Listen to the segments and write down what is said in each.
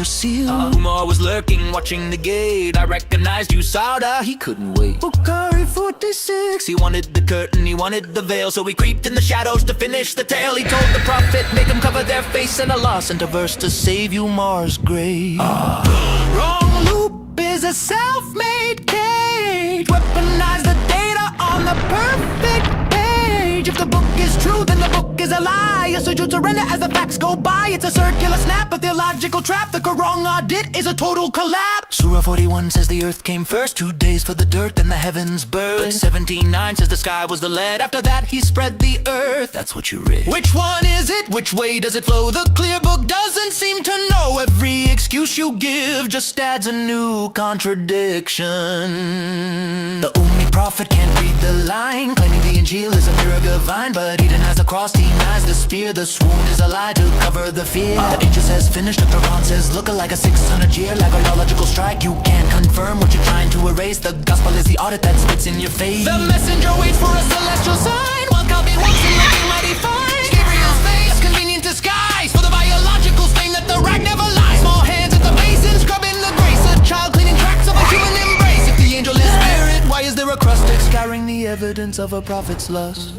sealed. Umar was lurking, watching the gate. I recognized you, Sauda, he couldn't wait. Bukhari 46. He wanted the curtain, he wanted the veil, so he creeped in the shadows to finish the tale. He told the prophet, make him cover their face, and Allah sent a verse to save you, Umar's grave. Wrong loop is a self-made cage. Weaponize the data on the perfect page. If the book is true, then the book is a lie. A surge will surrender as the facts go by. It's a circular snap, a theological trap. The Quran audit is a total collapse. Surah 41 says the earth came first, 2 days for the dirt, then the heavens birth. But 17:9 says the sky was the lead, after that he spread the earth. That's what you read. Which one is it? Which way does it flow? The clear book doesn't seem to know. Every excuse you give just adds a new contradiction. The only prophet can't read the line, claiming the Injil is a mirror divine. But he denies the cross, denies the spear. The swoon is a lie to cover the fear. The angel says finished, the Quran says look like a 600 year lagological strike. You can't confirm what you're trying to erase. The gospel is the audit that spits in your face. The messenger waits for a celestial sign, while Calvin walks in looking mighty fine. Gabriel's face, convenient disguise for the biological stain that the rag never lies. Small hands at the basin, scrubbing the grace. A child cleaning tracks of a human embrace. If the angel is spirit, why is there a crust carrying the evidence of a prophet's lust?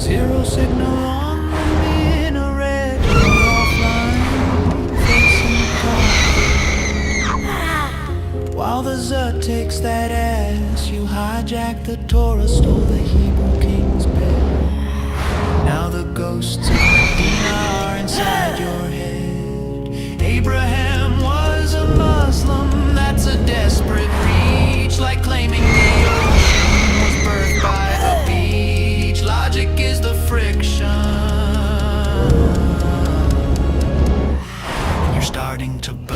Zero signal on the minaret, offline, facing the while the Zut takes that ass, you hijack the Torah, stole the Hebrew king's bed. Now the ghosts of Medina are inside your head. Abraham was a Muslim, that's a desperate reach, like claiming the ocean was birthed by the beach. Logic is the friction, and you're starting to burn.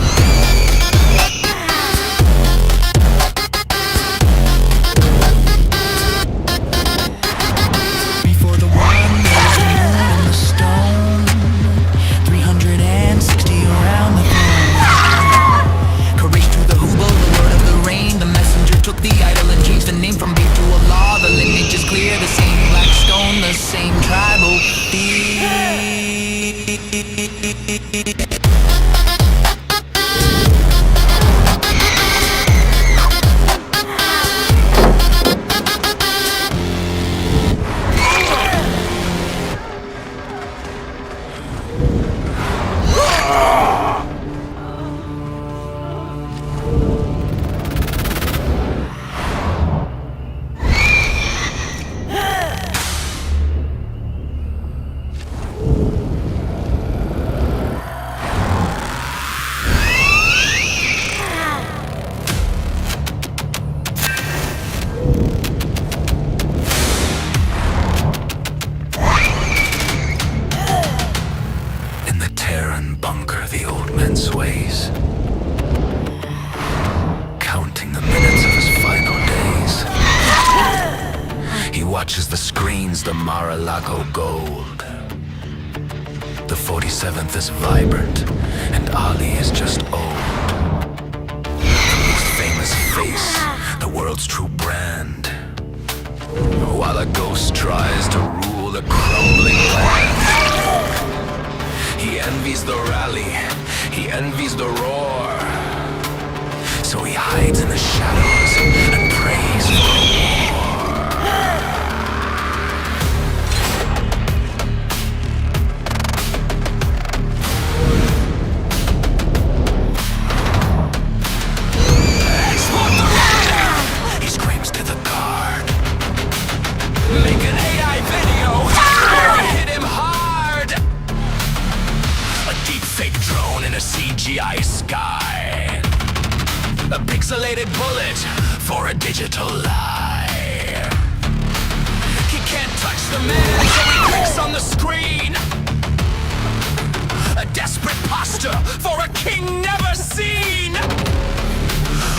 Watches the screens, the Mar-a-Lago gold. The 47th is vibrant, and Ali is just old. The most famous face, the world's true brand. While a ghost tries to rule a crumbling land. He envies the rally, he envies the roar. So he hides in the shadows and prays for war. CGI sky, a pixelated bullet for a digital lie. He can't touch the man, so he clicks on the screen. A desperate posture for a king never seen.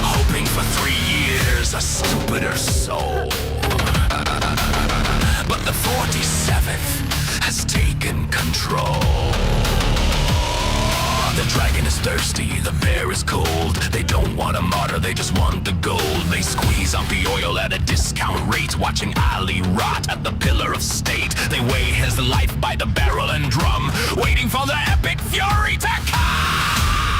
Hoping for 3 years, a stupider soul. But the 47th has taken control. The dragon is thirsty, the bear is cold. They don't want a martyr, they just want the gold. They squeeze out the oil at a discount rate, watching Ali rot at the pillar of state. They weigh his life by the barrel and drum, waiting for the epic fury to come.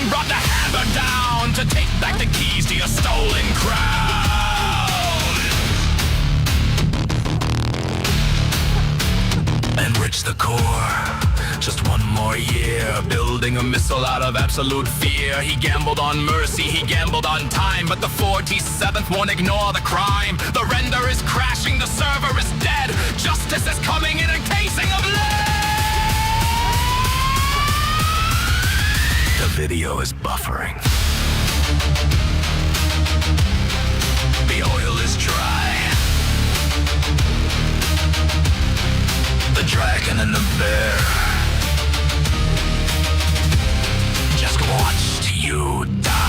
and brought the hammer down to take back the keys to your stolen crown. Enrich the core. Just one more year, building a missile out of absolute fear. He gambled on mercy, he gambled on time, but the 47th won't ignore the crime. The render is crashing, the server is dead. Justice is coming in a casing of lead. The video is buffering. The oil is dry. The dragon and the bear just watched you die.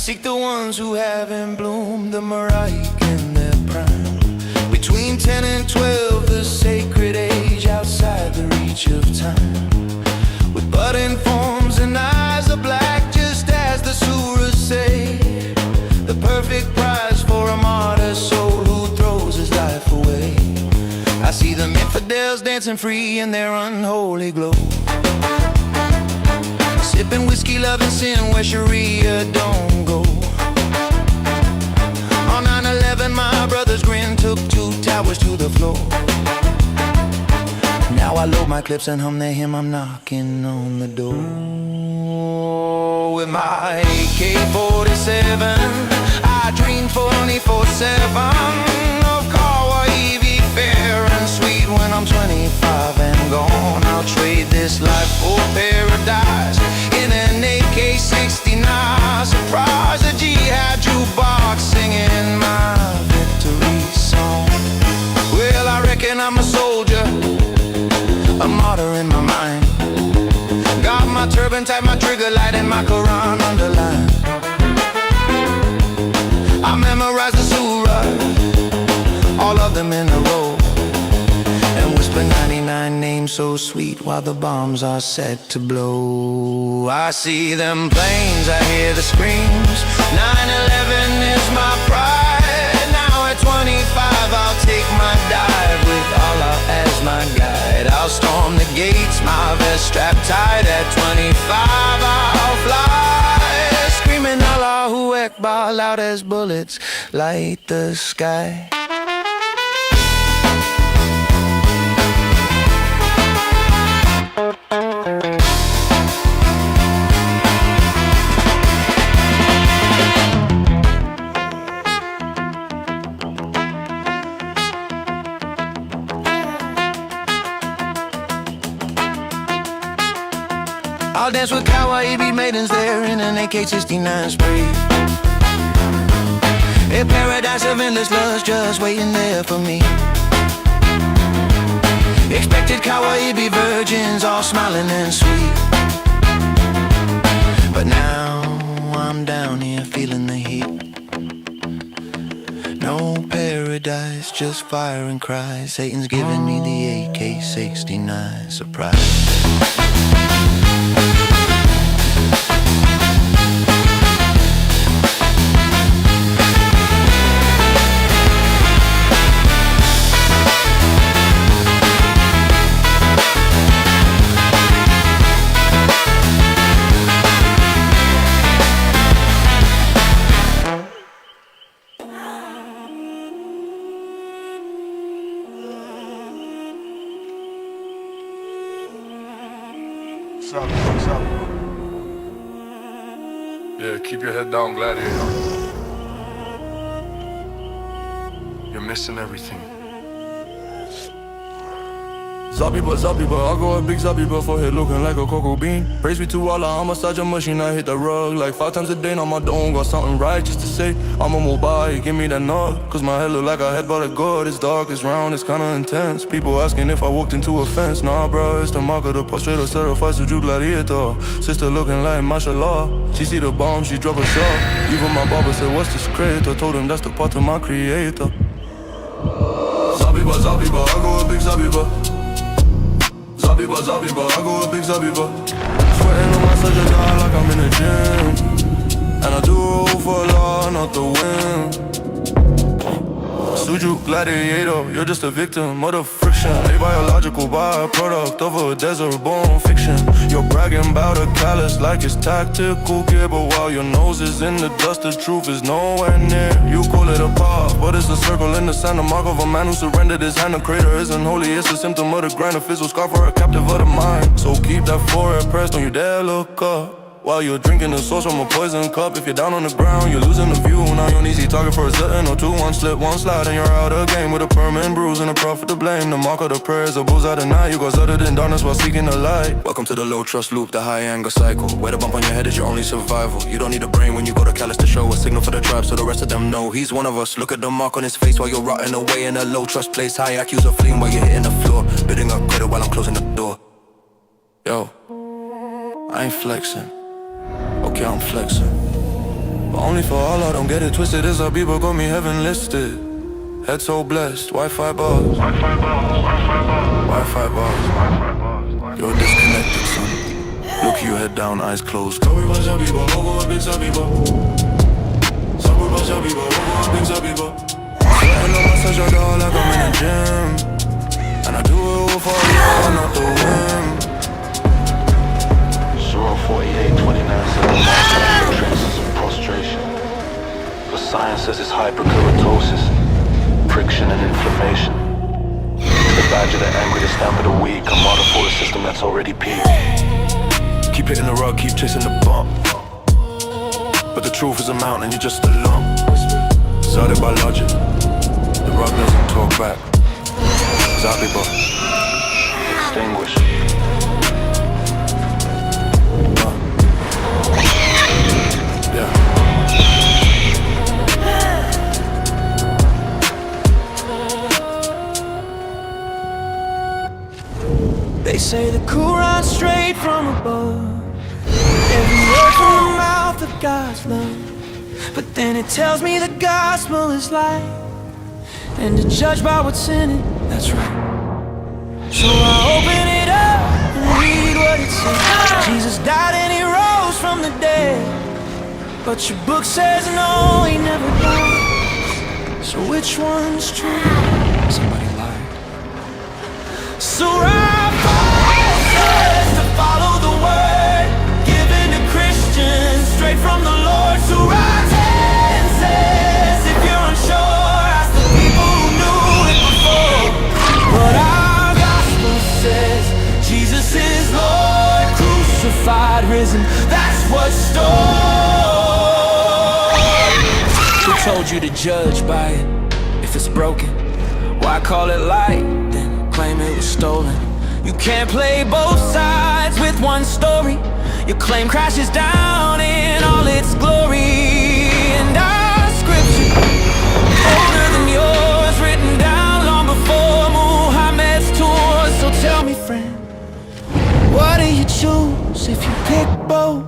Seek the ones who haven't bloomed, the moraic in their prime. Between 10 and 12, the sacred age outside the reach of time. With budding forms and eyes of black, just as the surahs say. The perfect prize for a martyr soul who throws his life away. I see them infidels dancing free in their unholy glow. Sipping whiskey, loving sin where Sharia don't go. On 9/11 my brother's grin took 2 towers to the floor. Now I load my clips and hum the hymn, I'm knocking on the door. With my AK-47 I dream 24/7 of Kawaii fair and sweet. When I'm 25 and gone, I'll trade this life for paradise in an AK-69. Surprise, a jihad jukebox singing my victory song. Well, I reckon I'm a soldier, a martyr in my mind. Got my turban tight, my trigger light, and my Quran underlined. I memorized the surah, all of them in a row, and whisper 99 names so sweet while the bombs are set to blow. I see them planes, I hear the screams. 9/11 is my pride. Now at 25 I'll take my dive with Allah as my guide. I'll storm the gates, my vest strapped tight. At 25 I'll fly, screaming Allahu Akbar loud as bullets light the sky. I'll dance with kawaii maidens there in an AK-69 spray. A paradise of endless lust just waiting there for me. Expected kawaii virgins all smiling and sweet. But now I'm down here feeling the heat. No paradise, just fire and cries. Satan's giving me the AK-69 surprise. What's up? What's up? Yeah, keep your head down, gladiator. You're missing everything. Zabiba, I go a big Zabiba for head looking like a cocoa bean. Praise me to Allah, I'm a massage machine, I hit the rug like 5 times a day. Now my dome got something right just to say. I'm a mobile, give me that nod. Cause my head look like a head by the god. It's dark, it's round, it's kinda intense. People asking if I walked into a fence. Nah bro, it's the mark of the prostrate or sacrifice to Jew gladiator. Sister looking like mashallah. She see the bomb, she drop a shot. Even my barber said what's this creator. Told him that's the part of my creator. Zabiba, I go a big Zabiba. Zabiba, I go a big Zabiba. Sweating on my sajada like I'm in the gym. And I do it for Allah, not the whim. Suju, gladiator, you're just a victim of the friction. A biological byproduct of a desert-born fiction. You're bragging about a callus like it's tactical gear. But while your nose is in the dust, the truth is nowhere near. You call it a pop, but it's a circle in the sand. The mark of a man who surrendered his hand. The crater isn't holy, it's a symptom of the grind. A physical scar for a captive of the mind. So keep that forehead pressed, don't you dare look up. While you're drinking the sauce from a poison cup. If you're down on the ground, you're losing the view. Now you're an easy target for a zitting or two. One slip, one slide, and you're out of game. With a permanent bruise and a prophet to blame. The mark of the prayers, a bullseye at night. You got zutted in darkness while seeking the light. Welcome to the low trust loop, the high anger cycle. Where the bump on your head is your only survival. You don't need a brain when you go to callous to show a signal for the tribe, so the rest of them know he's one of us. Look at the mark on his face while you're rotting away in a low trust place. High IQs are fleeing while you're hitting the floor. Bidding up credit while I'm closing the door. Yo, I ain't flexing. Okay, I'm flexing, but only for Allah, don't get it twisted. This Zabiba got me heaven listed. Head so blessed, Wi-Fi bars. Wi-Fi bars. You're disconnected, son. Look you head down, eyes closed. Zabiba, Zabiba, over a big Zabiba. Zabiba, Zabiba, over a big Zabiba. Sweating on my sajada like I'm in a gym. And I do it for Allah, not the whim. 48:29 says traces of prostration. But science says it's hyperkeratosis, friction and inflammation. The badge of the angry, the stamp of the weak, a model for a system that's already peaked. Keep hitting the rug, keep chasing the bump. But the truth is a mountain, you're just a lump. Started by logic, the rug doesn't talk back. Zabiba, Extinguish. yeah. They say the cool runs straight from above. Every word from the mouth of God's love. But then it tells me the gospel is light, and to judge by what's in it, that's right. So I open it up and read what it says. Jesus died and he rose from the dead. But your book says no, he never died. So which one's true? Somebody lied. So I says to follow the word given to Christians straight from the Lord. So rise and says if you're unsure, ask the people who knew it before. But our gospel says Jesus is Lord, crucified, risen, that's what's stored. Who told you to judge by it? If it's broken, why call it light, then claim it was stolen? You can't play both sides with one story. Your claim crashes down in all its glory. And our scripture, older than yours, written down long before Muhammad's tours. So tell me, friend, what do you choose? If you pick both,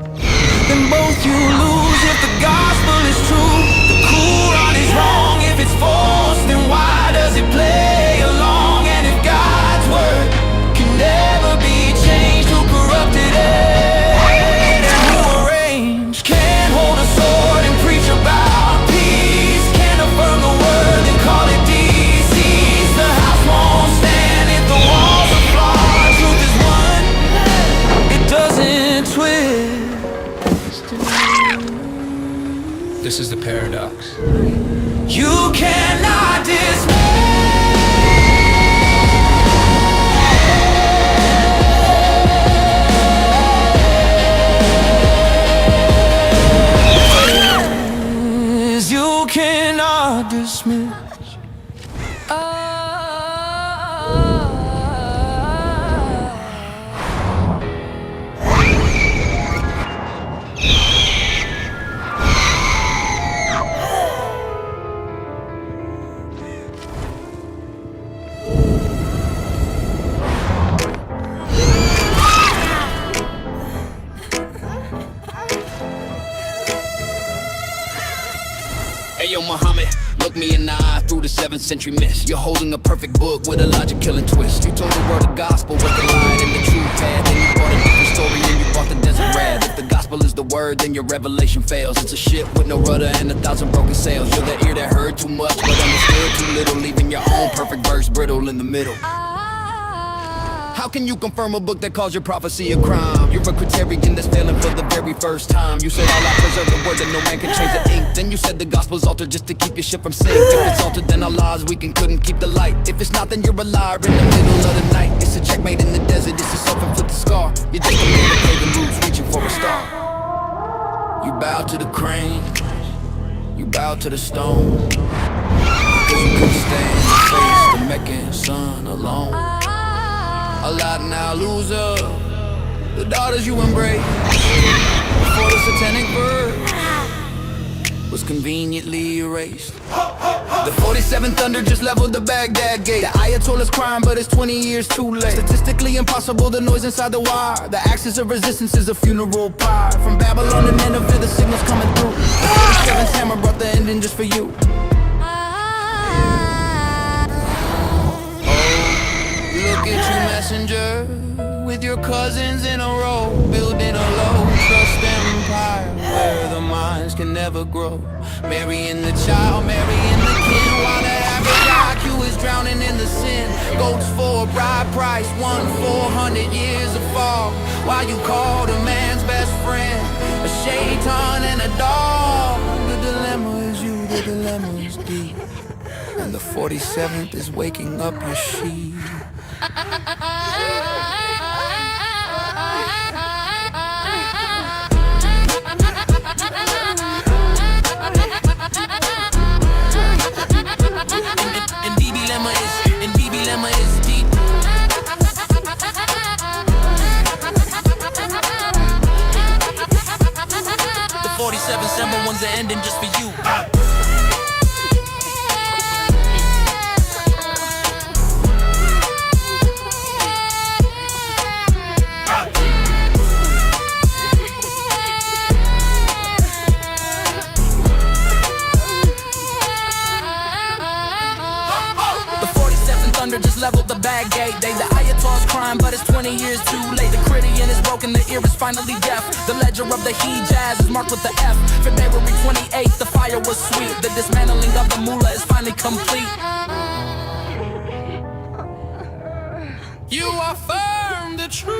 then both you lose. If the gospel is true, the Quran is wrong. If it's false, then why does it play along? And if God's word can never be changed, who corrupted it and who arranged? Can't hold a sword and preach about peace, can't affirm the word and call it disease. The house won't stand if the walls are flawed. Truth is one, it doesn't twist. This is the paradox. You cannot dismiss. you cannot dismiss. Hey yo, Muhammad, look me in the eye through the 7th century mist. You're holding a perfect book with a logic-killing twist. You told the world the gospel was the light and the true path. Then you brought a different story and you brought the desert wrath. If the gospel is the word, then your revelation fails. It's a ship with no rudder and 1,000 broken sails. You're the ear that heard too much but understood too little, leaving your own perfect verse brittle in the middle. How can you confirm a book that calls your prophecy a crime? You're a criterion that's failing for the very first time. You said all I preserve the word that no man can change the ink. Then you said the gospel's altered just to keep your ship from sinking. If it's altered, then our lives we couldn't keep the light. If it's not, then you're a liar in the middle of the night. It's a checkmate in the desert, it's a self-inflicted scar. You're just a man that paving routes, reaching for a star. You bow to the crane, you bow to the stone, cause you couldn't stand to face the Meccan sun alone. A lot now, loser. The daughters you embrace before the satanic verse was conveniently erased. The 47th thunder just leveled the Baghdad gate. The Ayatollah's crying, but it's 20 years too late. Statistically impossible, the noise inside the wire. The axis of resistance is a funeral pyre. From Babylon to Nineveh, the signal's coming through. The 47th hammer brought the ending just for you. Look at you, messenger, with your cousins in a row, building a low-trust empire where the minds can never grow. Marrying the child, marrying the kin, while the average IQ is drowning in the sin. Goats for a bride price, 1/400 years of fall. While you call the man's best friend a shaitan and a dog. The dilemma is you, the dilemma is deep, and the 47th is waking up your sheep. And dilemma is deep. The 47 December one's the ending just for you. Just leveled the Baghdad day. The Ayatollah's crying, but it's 20 years too late. The Critian is broken, the ear is finally deaf. The ledger of the Hijaz is marked with the F. February 28th, the fire was sweet. The dismantling of the mullah is finally complete. You affirm the truth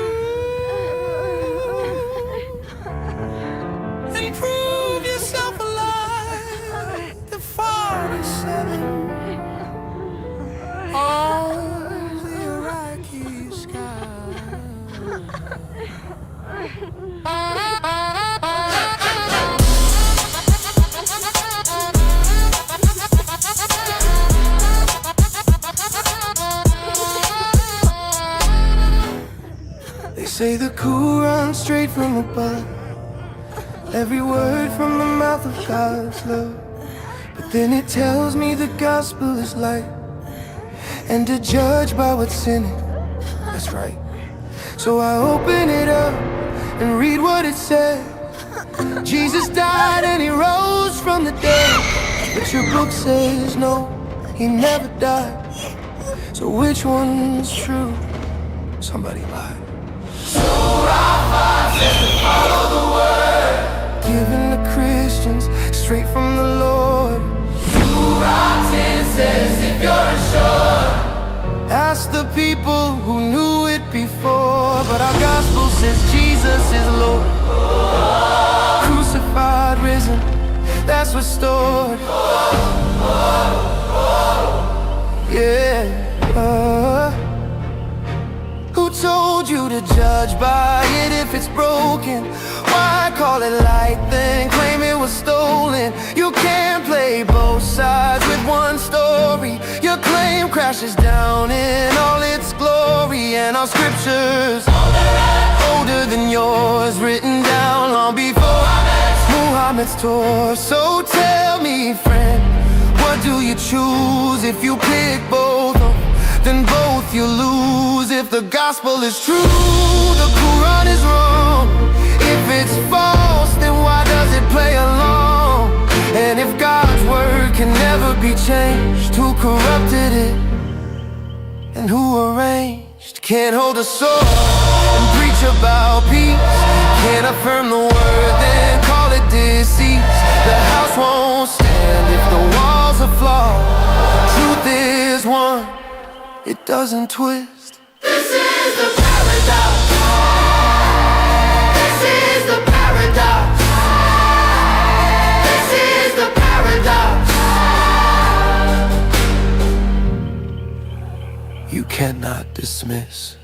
and prove yourself alive. The 47. They say the coup runs straight from above, every word from the mouth of God's love. But then it tells me the gospel is light, and to judge by what's in it, that's right. So I open it up and read what it says. Jesus died and he rose from the dead. But your book says no, he never died. So which one's true? Somebody lied. Surah 5 says to follow the word, given to Christians straight from the Lord. Surah 10 says if you're unsure, ask the people who knew it before. But our gospel says Jesus is Lord. Crucified, risen, that's restored. Yeah. Who told you to judge by it if it's broken? Why call it light then claim it was stolen? You can't play both. both sides with one story. Your claim crashes down in all its glory, and our scriptures older than yours, written down long before Muhammad's tour. So tell me, friend, what do you choose? If you pick both, then both you lose. If the gospel is true, the Quran is wrong. If it's false, then why does it play along? And if God's word can never be changed, who corrupted it and who arranged? Can't hold a sword and preach about peace, can't affirm the word, then call it deceit. The house won't stand if the walls are flawed. Truth is one, it doesn't twist. This is the paradox. This is the paradox. This is the paradox. You cannot dismiss.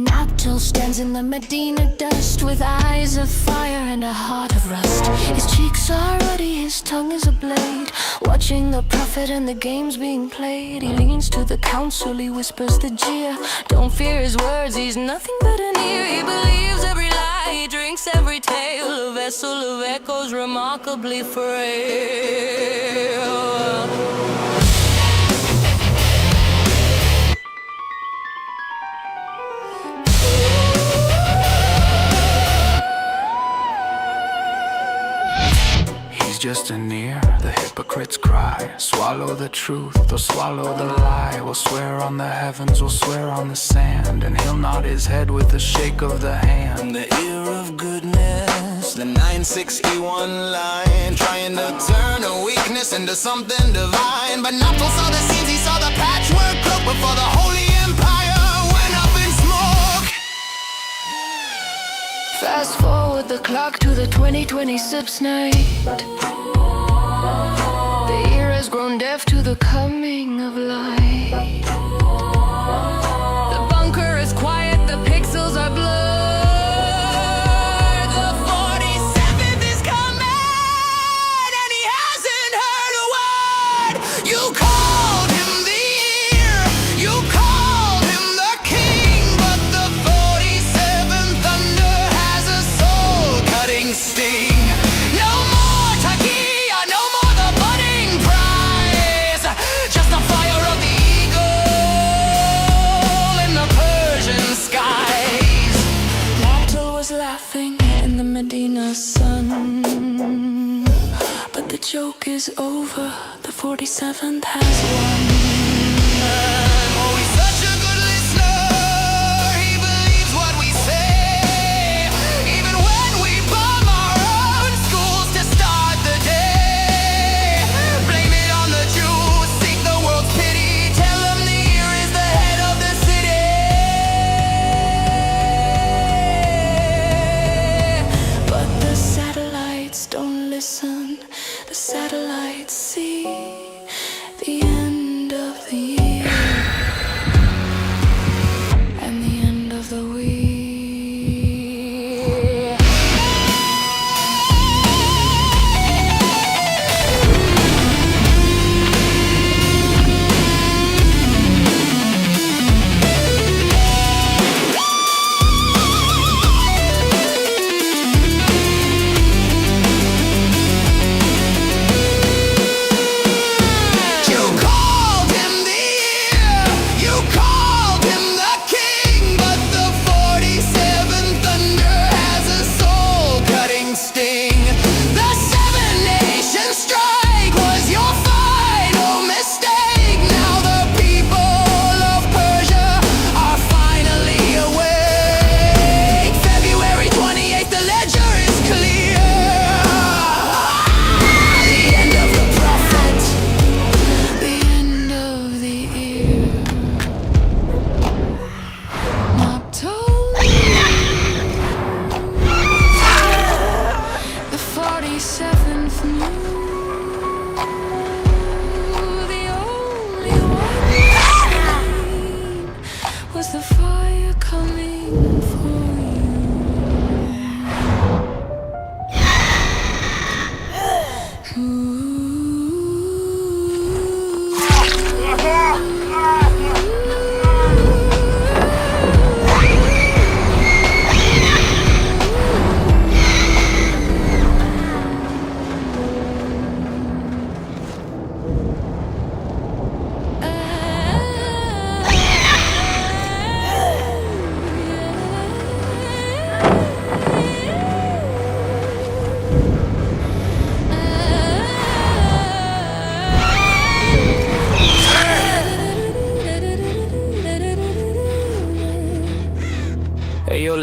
Abdul stands in the Medina dust with eyes of fire and a heart of rust. His cheeks are ruddy, his tongue is a blade. Watching the prophet and the games being played, he leans to the council, he whispers the jeer. Don't fear his words, he's nothing but an ear. He believes every lie, he drinks every tale, a vessel of echoes remarkably frail. Just an ear, the hypocrites cry. Swallow the truth or swallow the lie. We'll swear on the heavens, we'll swear on the sand, and he'll nod his head with a shake of the hand. The ear of goodness, the 9-6-E1 line, trying to turn a weakness into something divine. But Naftal saw the scenes, he saw the patchwork cloak before the holy empire went up in smoke. Fast forward the clock to the 2026 night. The ear has grown deaf to the coming of light. The bunker is quiet, the pixels are blurred. The 47th is coming, and he hasn't heard a word. You called him the ear, you called him the king, but the 47th thunder has a soul-cutting sting. No more Takia, no more the budding prize, just the fire of the eagle in the Persian skies. Naftal was laughing in the Medina sun, but the joke is over, the 47th has won. Oh, he's such a good listener, he believes what we say, even when we bomb our own schools to start the day. Blame it on the Jews, seek the world's pity, tell them the ear is the head of the city. But the satellites don't listen, the satellites see the end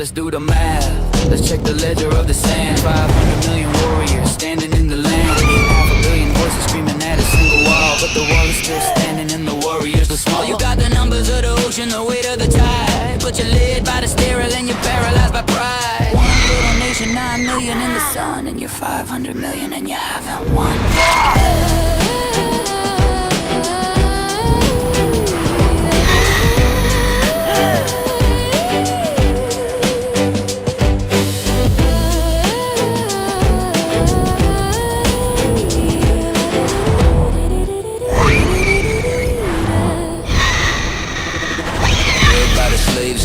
let's do the math. Let's check the ledger of the sand. 500 million warriors standing in the land. 500 million voices screaming at a single wall, but the wall is still standing and the warriors are small. You got the numbers of the ocean, the weight of the tide, but you're led by the sterile and you're paralyzed by pride. One little nation, 9 million in the sun, and you're 500 million and you haven't won.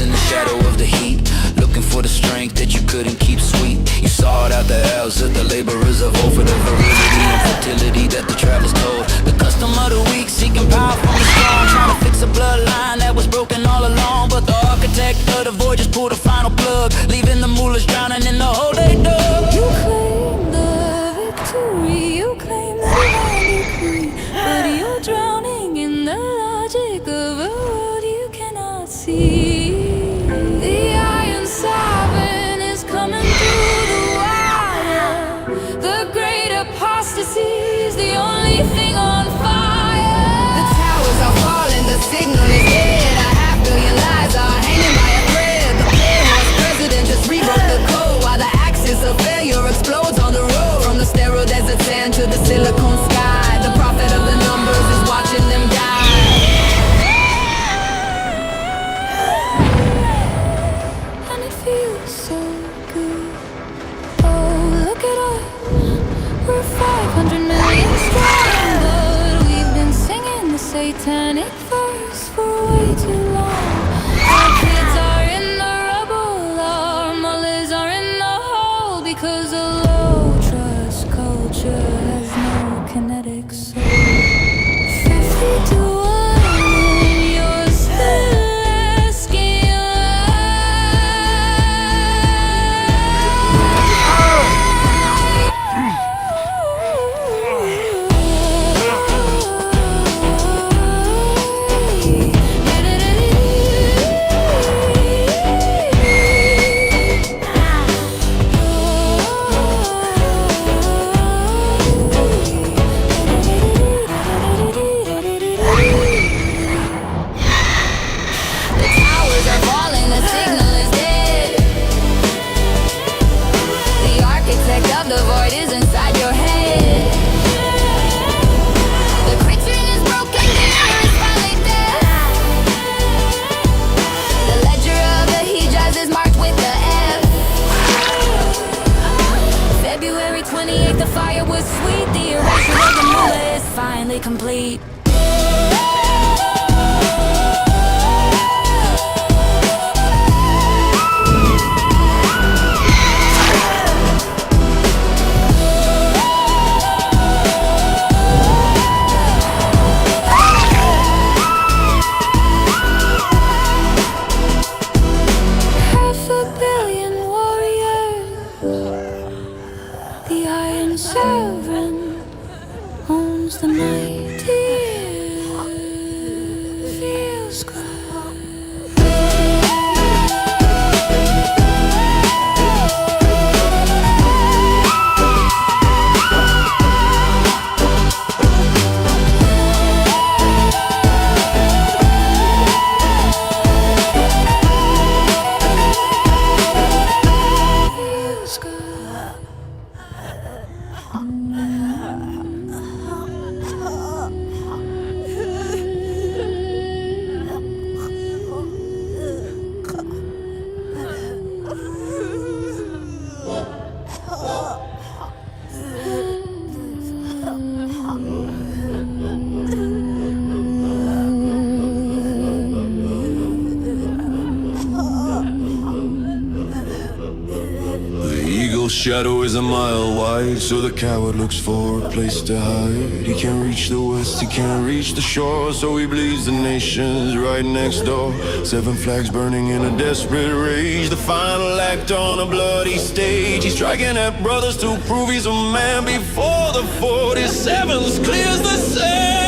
In the shadow of the heat, looking for the strength that you couldn't keep sweet. You sought out the elves of the laborers of old for the virility and fertility that the travelers told. The custom of the weak, seeking power from the strong, trying to fix a bloodline that was broken all along. But the architect of the void just pulled a final plug, leaving the mullahs drowning in the hole they dug. You claim the victory, you claim the victory, but you're drowning in the logic of a world you cannot see. Is the only thing on fire. The towers are falling, the signal is dead. A 500 million lives are hanging by a thread. The pale-horse president just rewrote the code, while the axis of failure explodes on the road. From the sterile desert sand to the silicon sky, the prophet of the numbers is watching them die. And it feels so good. Oh, look at us, we're 500 million strong, but we've been singing the satanic verse for way too long. Our kids are in the rubble, our mothers are in the hole, because a low trust culture has no kinetic soul. 50 to 1, you're still asking complete. Shadow is a mile wide, so the coward looks for a place to hide. He can't reach the west, he can't reach the shore, so he bleeds the nations right next door. 7 flags burning in a desperate rage, the final act on a bloody stage. He's striking at brothers to prove he's a man before the 47s clears the sand.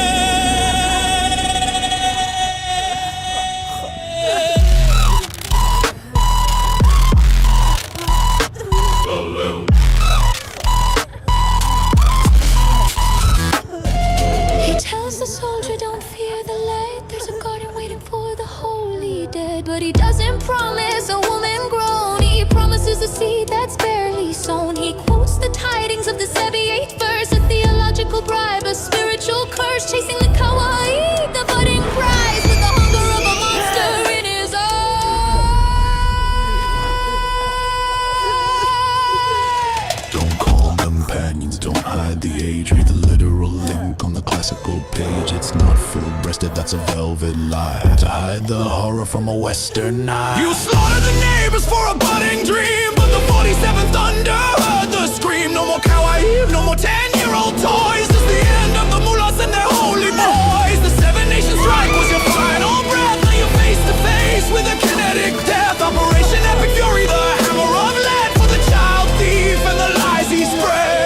that's a velvet lie to hide the horror from a western eye. You slaughtered the neighbors for a budding dream, but the 47th Thunder heard the scream. No more kawaii, no more 10-year-old toys. It's the end of the mullahs and their holy boys. The Seven Nation Strike was your final breath. Now you're face to face with a kinetic death. Operation Epic Fury, the hammer of lead for the child thief and the lies he spread.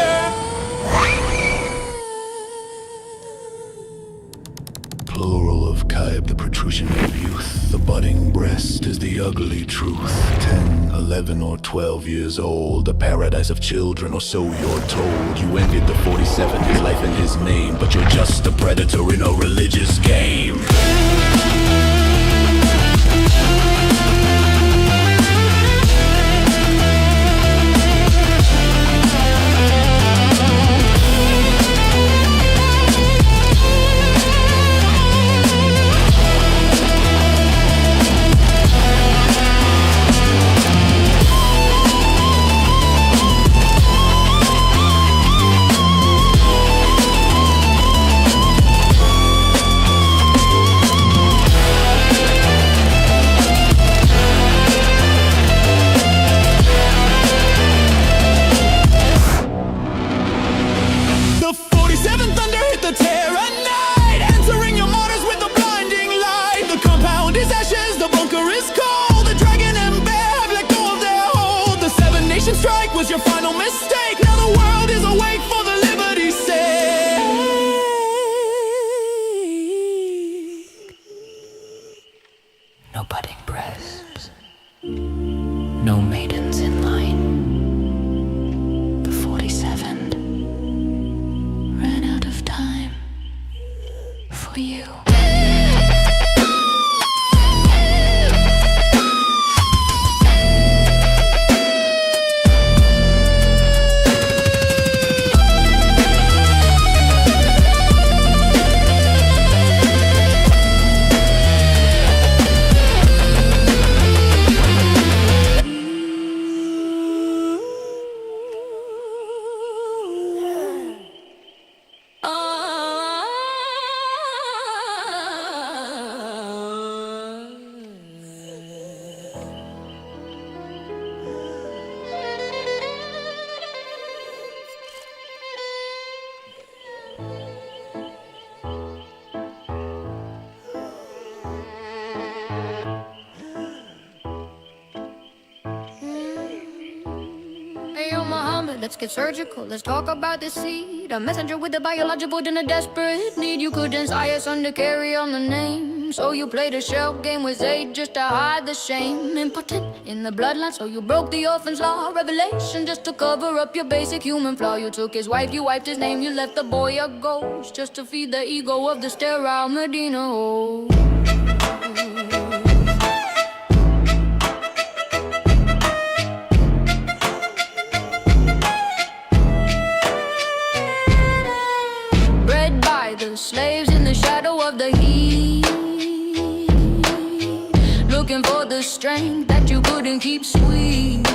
Plural of Kaib, the protrusion of youth. The budding breast is the ugly truth. 10, 11, or 12 years old, a paradise of children, or so you're told. You ended the 47, his life and his name, but you're just a predator in a religious game. Was your final mistake. Now the world is awake for the liberty's sake. No budding breasts, no maidens in line. The 47th ran out of time for you. Let's get surgical, let's talk about the seed. A messenger with a biological and a desperate need. You couldn't tie us under, carry on the name. So you played a shell game with age just to hide the shame. Impotent in the bloodline, so you broke the orphan's law. Revelation just to cover up your basic human flaw. You took his wife, you wiped his name. You left the boy a ghost just to feed the ego of the sterile Medina. Oh. The slaves in the shadow of the heat, looking for the strength that you couldn't keep sweet.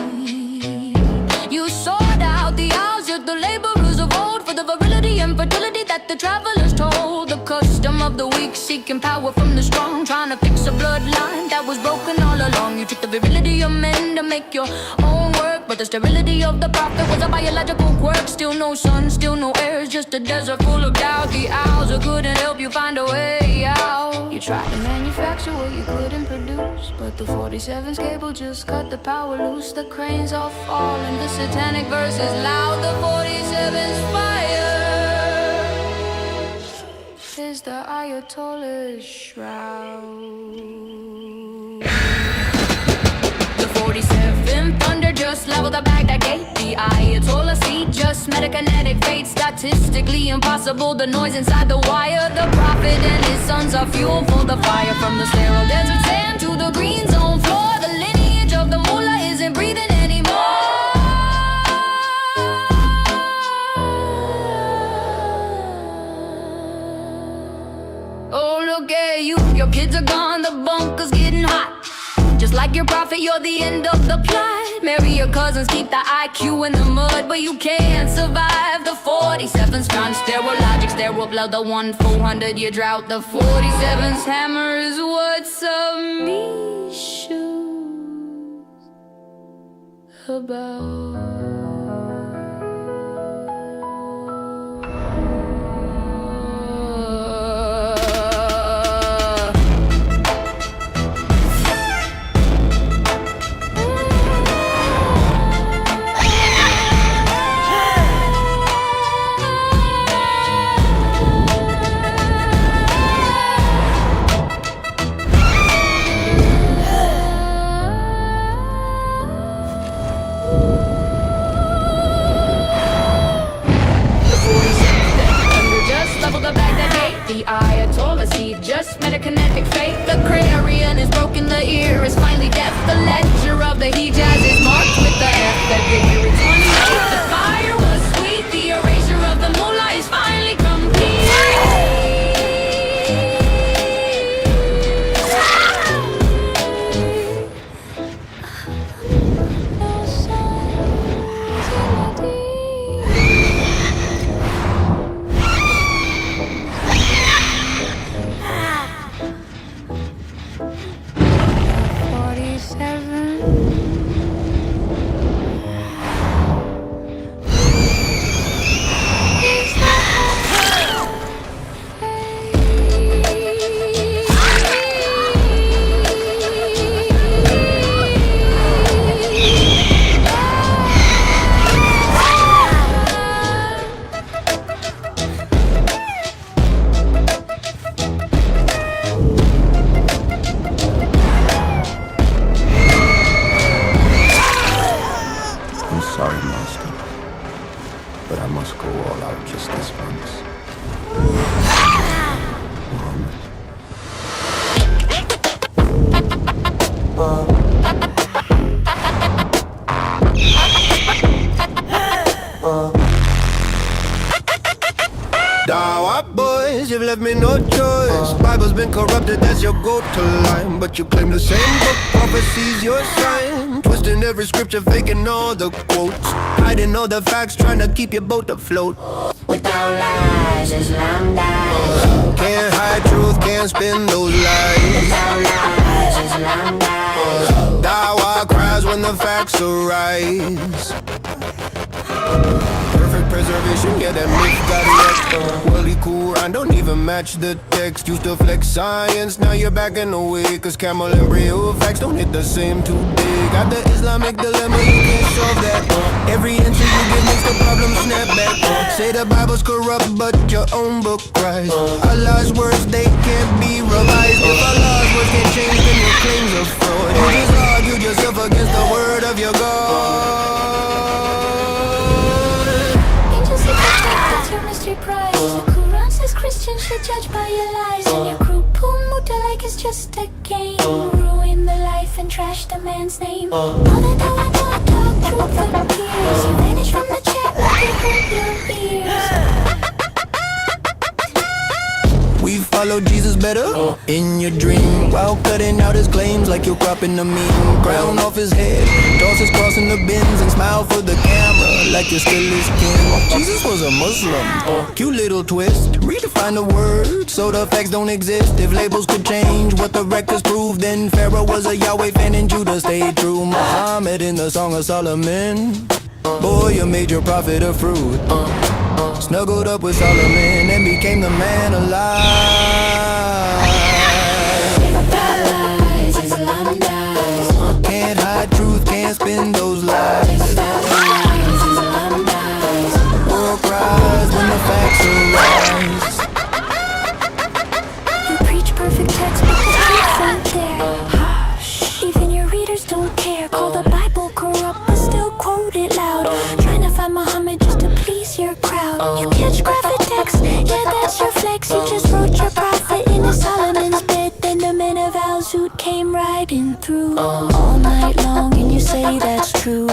You sought out the hours of the laborers of old for the virility and fertility that the travelers told. The custom of the weak, seeking power from the strong, trying to fix a bloodline that was broken all along. You took the virility of men to make your own work, but the sterility of the prophet was a biological quirk. Still no sun, still no heirs, just a desert full of doubt. The owls couldn't help you find a way out. You tried to manufacture what you couldn't produce, but the 47's cable just cut the power loose. The cranes all fall and the satanic verse is loud. The 47's fire is the Ayatollah's shroud. The 47th thunder just leveled the Baghdad gate. The Ayatollah seat just met a kinetic fate. Statistically impossible, the noise inside the wire. The prophet and his sons are fuel for the fire. From the sterile desert sand to the green zone floor, the lineage of the mullah isn't breathing anymore. Oh, look at you, your kids are gone, the bunker's getting hot. Just like your prophet, you're the end of the plot. Marry your cousins, keep the IQ in the mud, but you can't survive the 47's trying to sterile logic, sterile blood, the 1-400-year drought. The 47's hammer is what's up me shoes about. The Ayatollah seed just met a kinetic fate. The Cranian is broken, the ear is finally deaf. The ledger of the Hijaz is marked with the F. The victory 28. The fire was sweet. The erasure of the mullah is finally complete. Sorry, Master, but I must go all out just this once. Dawa boys, you've left me no choice. Bible's been corrupted, that's your go-to line. But you claim the same book, prophecy's your sign. Twisting every scripture, faking all the quotes, hiding all the facts, trying to keep your boat afloat. Without lies, Islam dies. Can't hide truth, can't spin those lies. Without lies, Islam dies. Dawa cries when the facts arise. Perfect preservation, yeah, that myth got wrecked. Worldly Quran don't even match the text. Used to flex science, now you're backing away. Cause camel and embryo facts don't hit the same today. Got the Islamic dilemma, you can't solve that. Every answer you give makes the problem snap back. Say the Bible's corrupt, but your own book cries. Allah's words, they can't be revised. If Allah's words can't change, then your claims are fraud. You just argued yourself against the word of your God. Mystery prize. The Quran says Christians should judge by your lies, and your crew pull muta like it's just a game. Ruin the life and trash the man's name. All the talk, truth appears. You vanish from the chat like you hurt your ears. We follow Jesus better in your dream, while cutting out his claims like you're cropping a meme. Crown off his head, toss his cross in the bins, and smile for the camera like you're still his king. Jesus was a Muslim, cute little twist. Redefine the word so the facts don't exist. If labels could change what the records prove, then Pharaoh was a Yahweh fan and Judah stayed true. Muhammad in the Song of Solomon, boy, you made your prophet a fruit. Snuggled up with Solomon and became the man alive. Lies, Islam dies. Can't hide truth, can't spin those lies. Lies, Islam dies. World cries when the facts arise. You preach perfect text, but the truth ain't there. Even your readers don't care. Call the Bible corrupt, but still quote it loud. Trying to find Muhammad just to please your crowd. You catch graphic text, yeah, that's your flex. You just wrote your prophet in a Solomon's bed. Then the men of Al-Zud came riding through all night long, and you say that's true.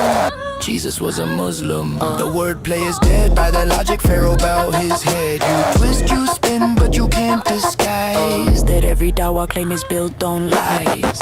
Jesus was a Muslim. The wordplay is dead. By the logic, Pharaoh bowed his head. You twist, you spin, but you can't disguise that every Dawa claim is built on lies.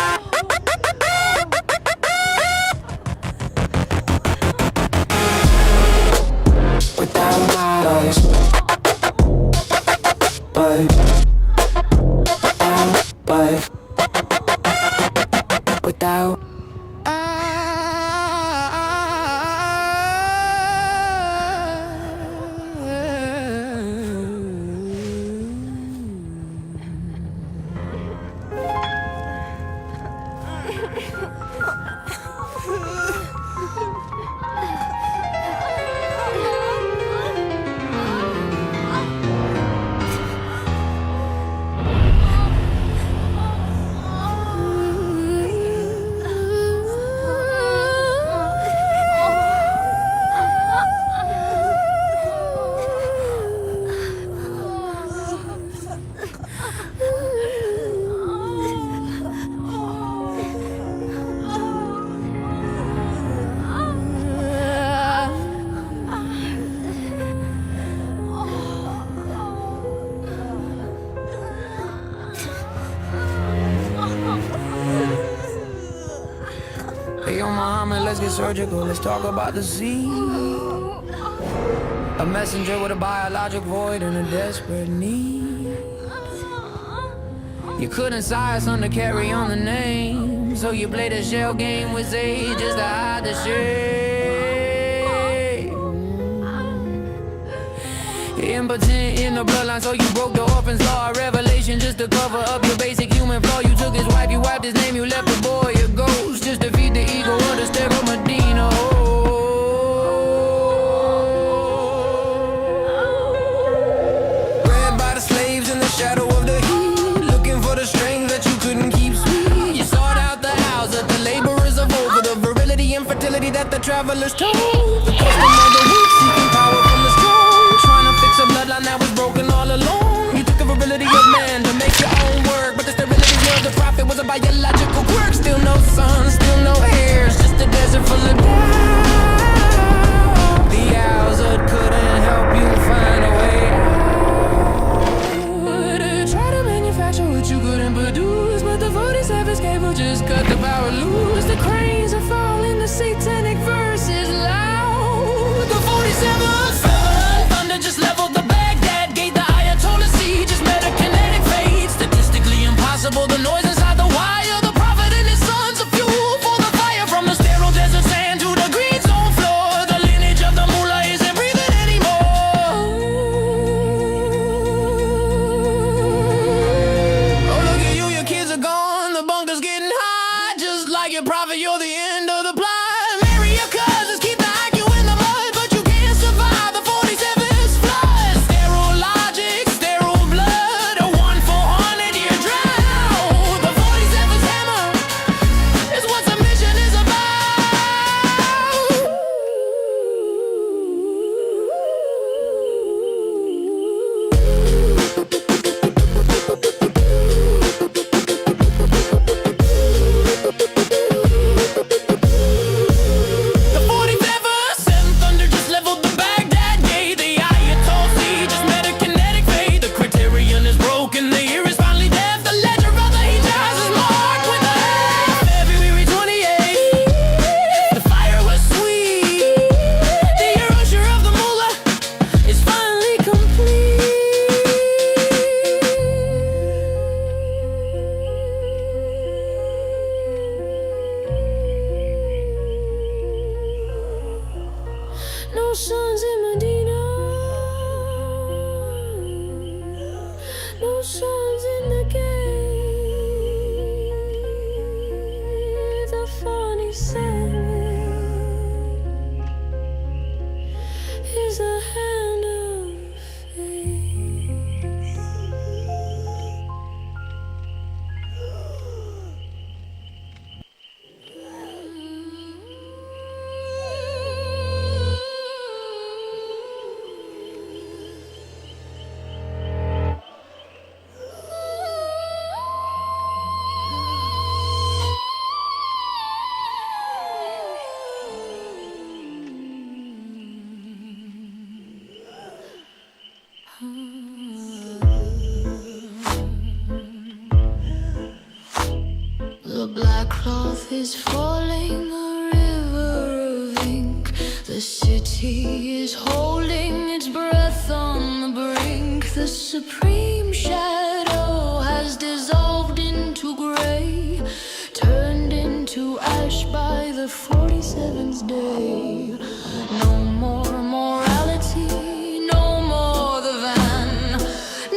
surgical, let's talk about the seed. A messenger with a biologic void and a desperate need. You couldn't size on to carry on the name, so you played a shell game with Zay just to hide the shame. Impotent in the bloodline, so you broke the orphan's law. Revelation just to cover up your basic human flaw. You took his wife, you wiped his name, you left the boy a ghost just to feed the ego of the sterile Medina. Bred by the slaves in the shadow of the heat, looking for the strength that you couldn't keep sweet. You sought out the house that the laborers of old, for the virility and fertility that the travelers told. The custom of the weak, seeking power from the strong, trying to fix a bloodline that was broken all along. You took the virility of man to make your own work, but the sterility of the prophet was a biological quirk. Still no sun, still no heirs, just a desert full of doubt. The owls that couldn't help you find a way out. Try to manufacture what you couldn't produce, but the 47's cable just cut the power loose. The cranes are falling, the satanic verse is loud. The 47's thunder just leveled the Baghdad gate. The Ayatollah sea just met a kinetic fate. Statistically impossible, the noise inside the wire. The prophet and his sons are fuel for the fire. From the sterile desert sand to the green zone floor, the lineage of the mullah isn't breathing anymore. Oh, look at you, your kids are gone, the bunker's getting hot. Just like your prophet, you're the end of the plot. Marry your cousins, keep the IQ in the mud, but you can't survive the 47's flood. Sterile logic, sterile blood, a 1-400-year drought. The 47's hammer is what submission is about. The 47th thunder just leveled the Baghdad gate. The Ayatollah sea just met a kinetic fate. The criterion is broken, the year is finally death. The ledger of the Hijaz is marked with a February 28th. The fire was sweet. The erasure of the mullah is finally complete. No sons in Medina, no sons in the gate. The 47 is the hand of fate. The black cloth is falling, a river of ink. The city is holding its breath on the brink. The supreme shadow has dissolved into gray, turned into ash by the 47's day. No more morality, no more the van,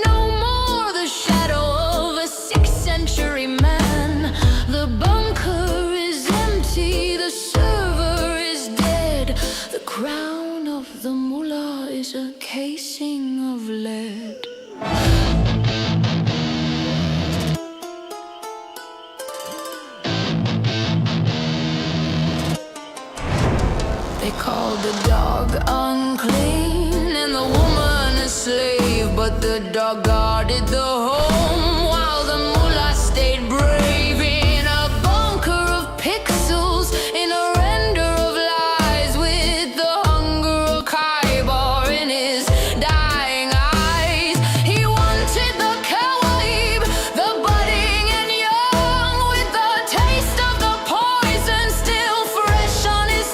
no more the shadow of a 6th century man. The bunker is empty, the server is dead. The crown of the mullah is a casing of lead. They called the dog unclean and the woman a slave, but the dog guarded the home while the mullah stayed brave in a bunker of pixels, in a render of lies, with the hunger of Khyber in his dying eyes. He wanted the kawaib, the budding and young, with the taste of the poison still fresh on his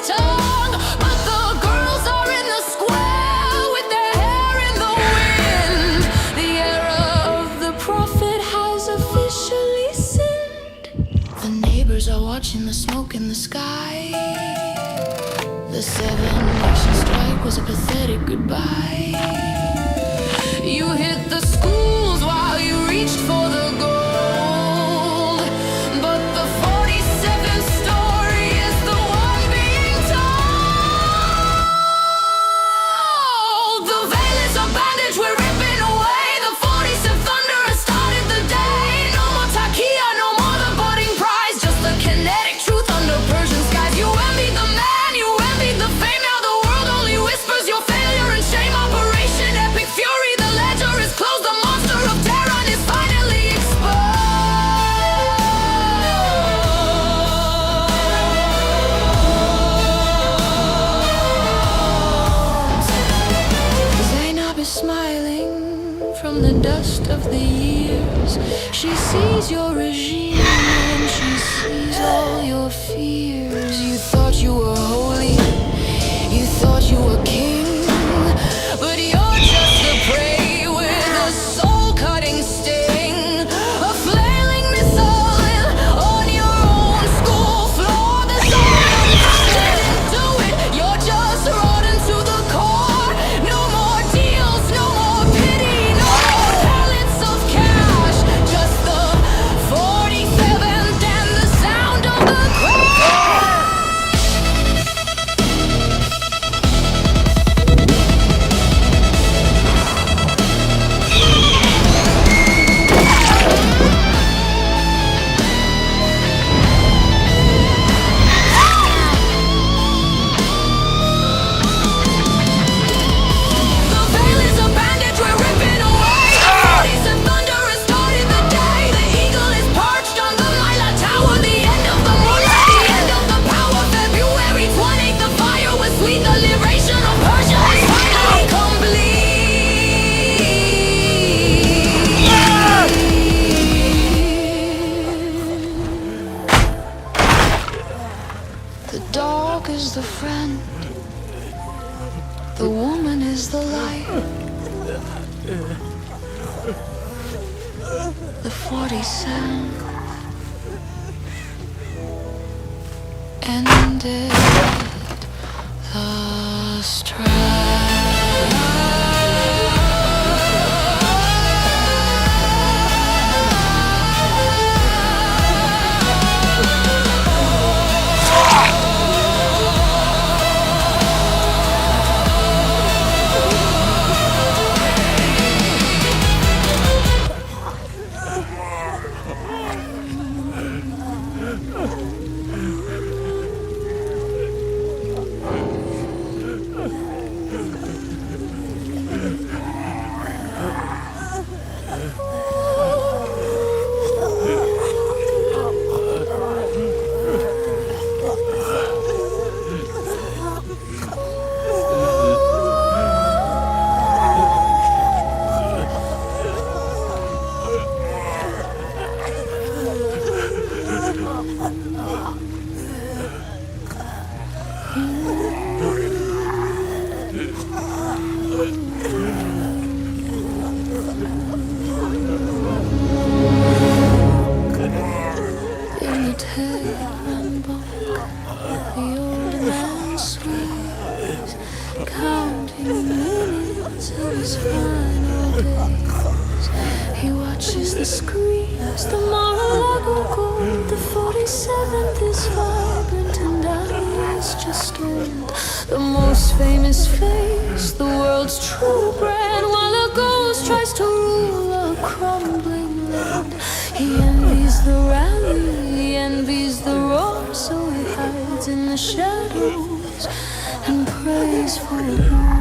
The 7-nation strike was a pathetic goodbye. You hit the schools while you reached for the gold, but the 47th story is the one being told. The veil is a bandage we're ripping away. The 47th thunder has started the day. No more takia, no more the budding prize, just the kinetic truth under Persian skies. You envy the man, you envy the fame. Now the world only whispers your failure and shame. Operation Epic Fury, the ledger is closed. The monster of terror is finally exposed. Zainab is smiling from the dust of the years. She sees your regime and she sees all your fears. You thought you were holy, you thought you were king, but you're just a prey with a soul-cutting sting. A flailing missile on your own school floor. The soul didn't do it, you're just rotten to the core. No more deals, no more pity, no more pallets of cash, just the 47th and the sound of the crash. The veil is a bandage we're ripping away. The 47th thunder has started the day. The eagle is perched on the Myla Tower. The end of the moonlight, the end of the power. February 28th, the fire was sweet. The liberation of Persia is finally complete. The dog is the friend, the woman is the light. The 47 ended the strike. In the Tehran book, the old man swears, counting minutes of his final days. He watches the screens, the Mar-a-Lago gold. The 47th is vibrant and Ali is just old. The most famous face, the world's true brand, while a ghost tries to rule a crumbling land. He envies the rally, he envies the roar, so he hides in the shadows and prays for more.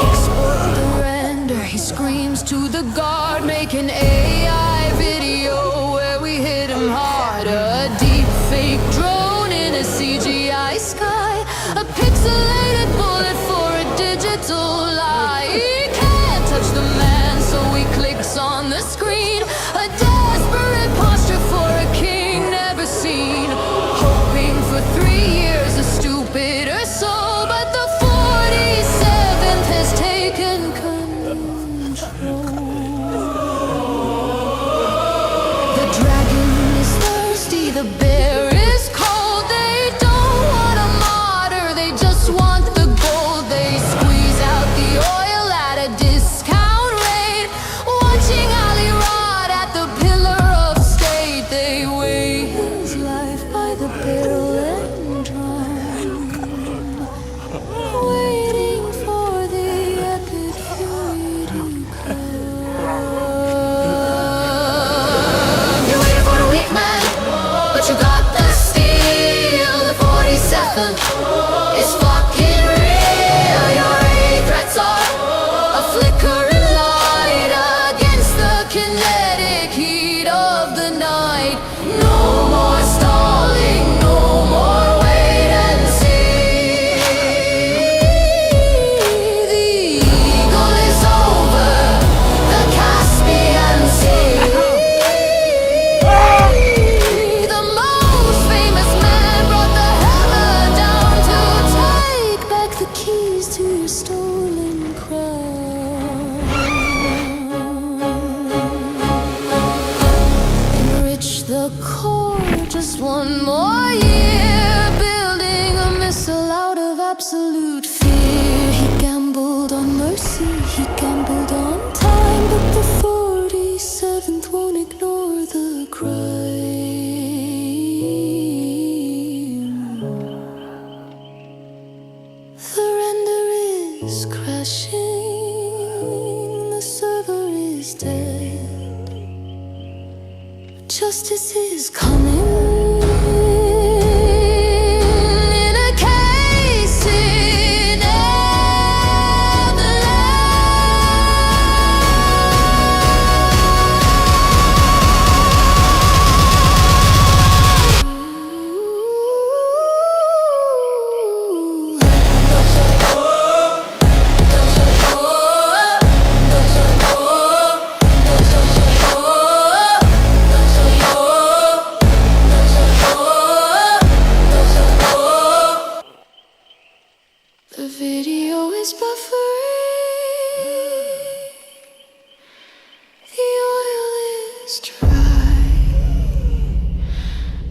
Explode the render, he screams to the guard, make an AI video where we hit him hard. A deep fake drone in a CGI sky, a pixelated bullet for a digital lie. He can't touch the man, so he clicks on the screen. A desperate posture for a king never seen, hoping for 3 years a stupider soul. But the 47th has taken control. The dragon is thirsty, the bear is cold. They don't want a martyr, they just want the gold. They squeeze out the oil at a discount rate, watching Ali rot at the pillar of state. They weigh his life by the barrel and drum, waiting for the epic fury to come. You're waiting for the weak man, but you got the steel. The 47 is fucking real. Your threats are a flickering light against the kinetic heat of the night. No more stalling, no more wait and see. The eagle is over the Caspian Sea. The most famous man brought the hammer down to take back the keys to your stolen crown. Enrich the core just one more year, building a missile out of absolute fear. He gambled on mercy, he gambled on time, but the 47th won't ignore the crime. The render is crashing, the server is dead. Justice is coming in a case in The video is buffering, the oil is dry.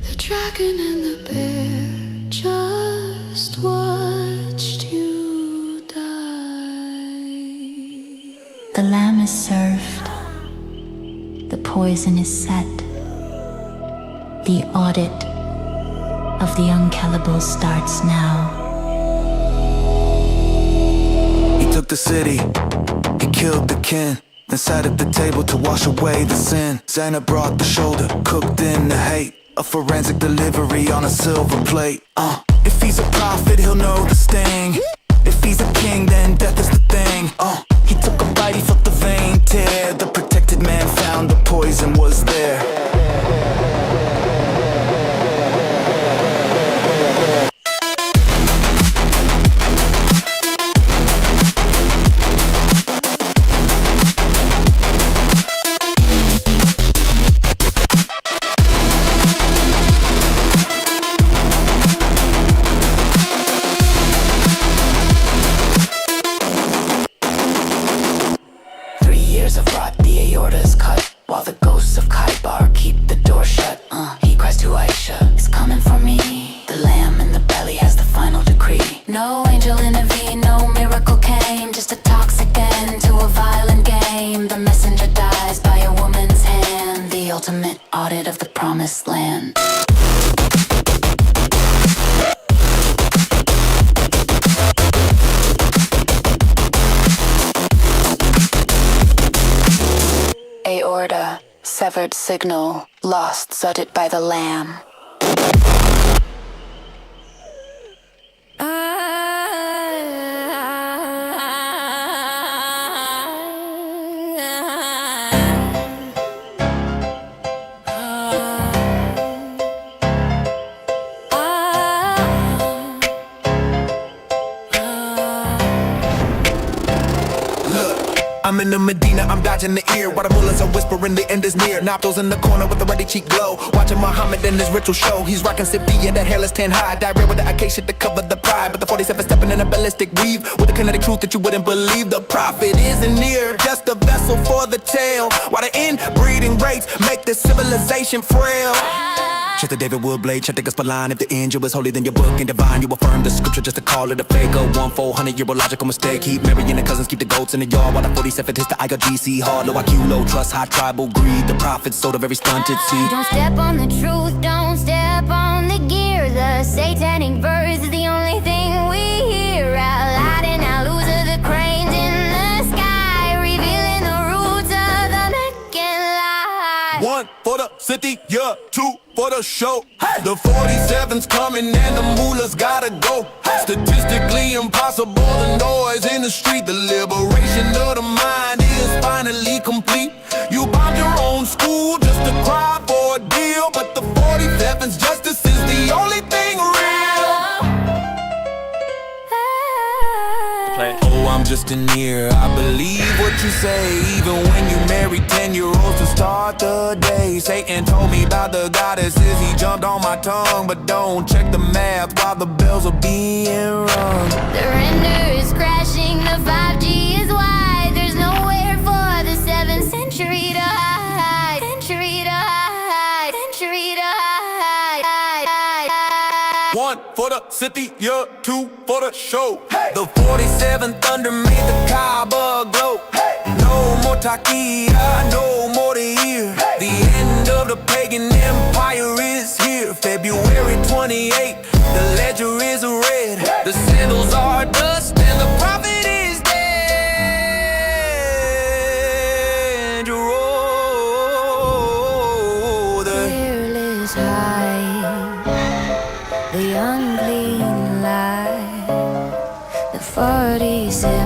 The dragon and the bear just watched you die. The lamb is served. The poison is set. The audit of the unkillable starts now. He took the city, he killed the kin, then sat at the table to wash away the sin. Xana brought the shoulder, cooked in the hate, a forensic delivery on a silver plate. If he's a prophet, he'll know the sting. If he's a king, then death is the thing. He took a bite, he felt the vein tear. The protected man found the poison was there. While the ghosts of Kaibar keep the door shut, he cries to Aisha, it's coming for me. The lamb in the belly has the final decree. No angel intervened, no miracle came, just a toxic end to a violent game. The messenger dies by a woman's hand, the ultimate audit of the promised land. Aorta, severed signal, lost, sudded by the lamb. I'm in the Medina, I'm dodging the ear. While the mullahs are whispering, the end is near. Naptos in the corner with the ready cheek glow. Watching Muhammad in his ritual show. He's rocking Sippy and that hairless tan high. Diarrhea with the acacia to cover the pride. But the 47 stepping in a ballistic weave with the kinetic truth that you wouldn't believe. The prophet isn't near, just a vessel for the tale. While the inbreeding rates make this civilization frail. Check the David Wood blade, check the gospel line. If the angel is holy, then your book ain't divine. You affirm the scripture just to call it a fake. A 1-400-year logical mistake. Keep marrying the cousins, keep the goats in the yard. While the 47th hits the IGC hard. Low IQ, low trust, high tribal greed. The prophets sold a very stunted seed. Don't step on the truth, don't step on the gear. The satanic verse is the only thing we hear. Out loud and out loser, the cranes in the sky, revealing the roots of the Meccan lie. 1 for the city, yeah, 2 for the show. The 47's coming and the mullahs gotta go. Statistically impossible, the noise in the street. The liberation of the mind is finally complete. You bombed your own school just to cry for a deal. But the 47's justice is the only thing real. Oh, I'm just an ear, I believe what you say. Even when you marry 10-year-olds to start the day. Satan told me about the goddesses, he jumped on my tongue. But don't check the math while the bells are being rung. The render is crashing, the 5G is wide. There's nowhere for the 7th century to hide. Century to hide. Century to hide. 1 for the city, yeah, 2 for the show. The 47th thunder made the Kaaba glow. No more Takia, no more to hear. The end of the pagan empire is here. February 28, the ledger is red. The sandals are dust and the prophet is dead. Oh, the fearless high, the unclean lie, the 47.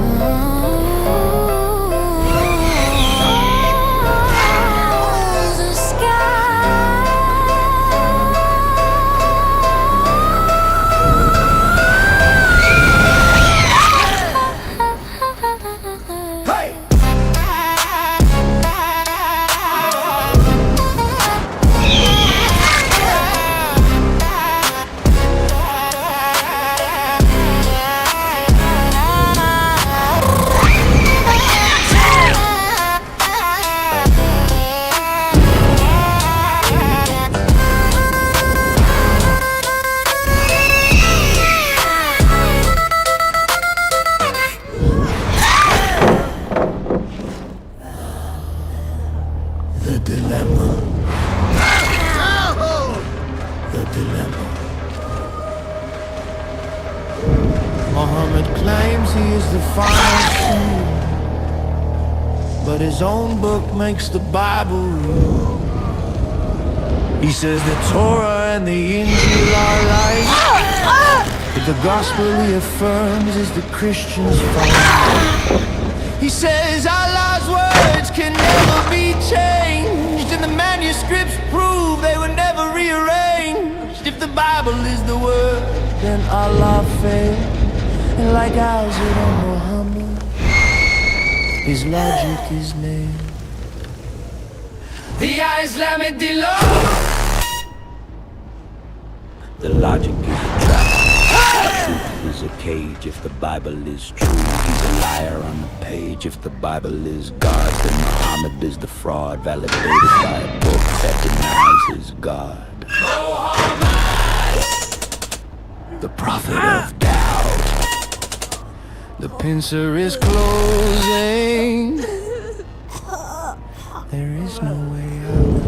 Muhammad claims he is the final king, but his own book makes the Bible rule. He says the Torah and the Injil are lies, but the gospel he affirms is the Christian's fault. He says Allah's words can never be changed, and the manuscripts prove they were never rearranged. If the Bible is the word, then Allah failed. And like Isaac or Muhammad, his logic is nailed. The Islamic law. The logic is a trap. The truth is a cage. If the Bible is true, he's a liar on the page. If the Bible is God, then Muhammad is the fraud, validated by a book that denies his God. The prophet of doubt. The pincer is closing. There is no way out.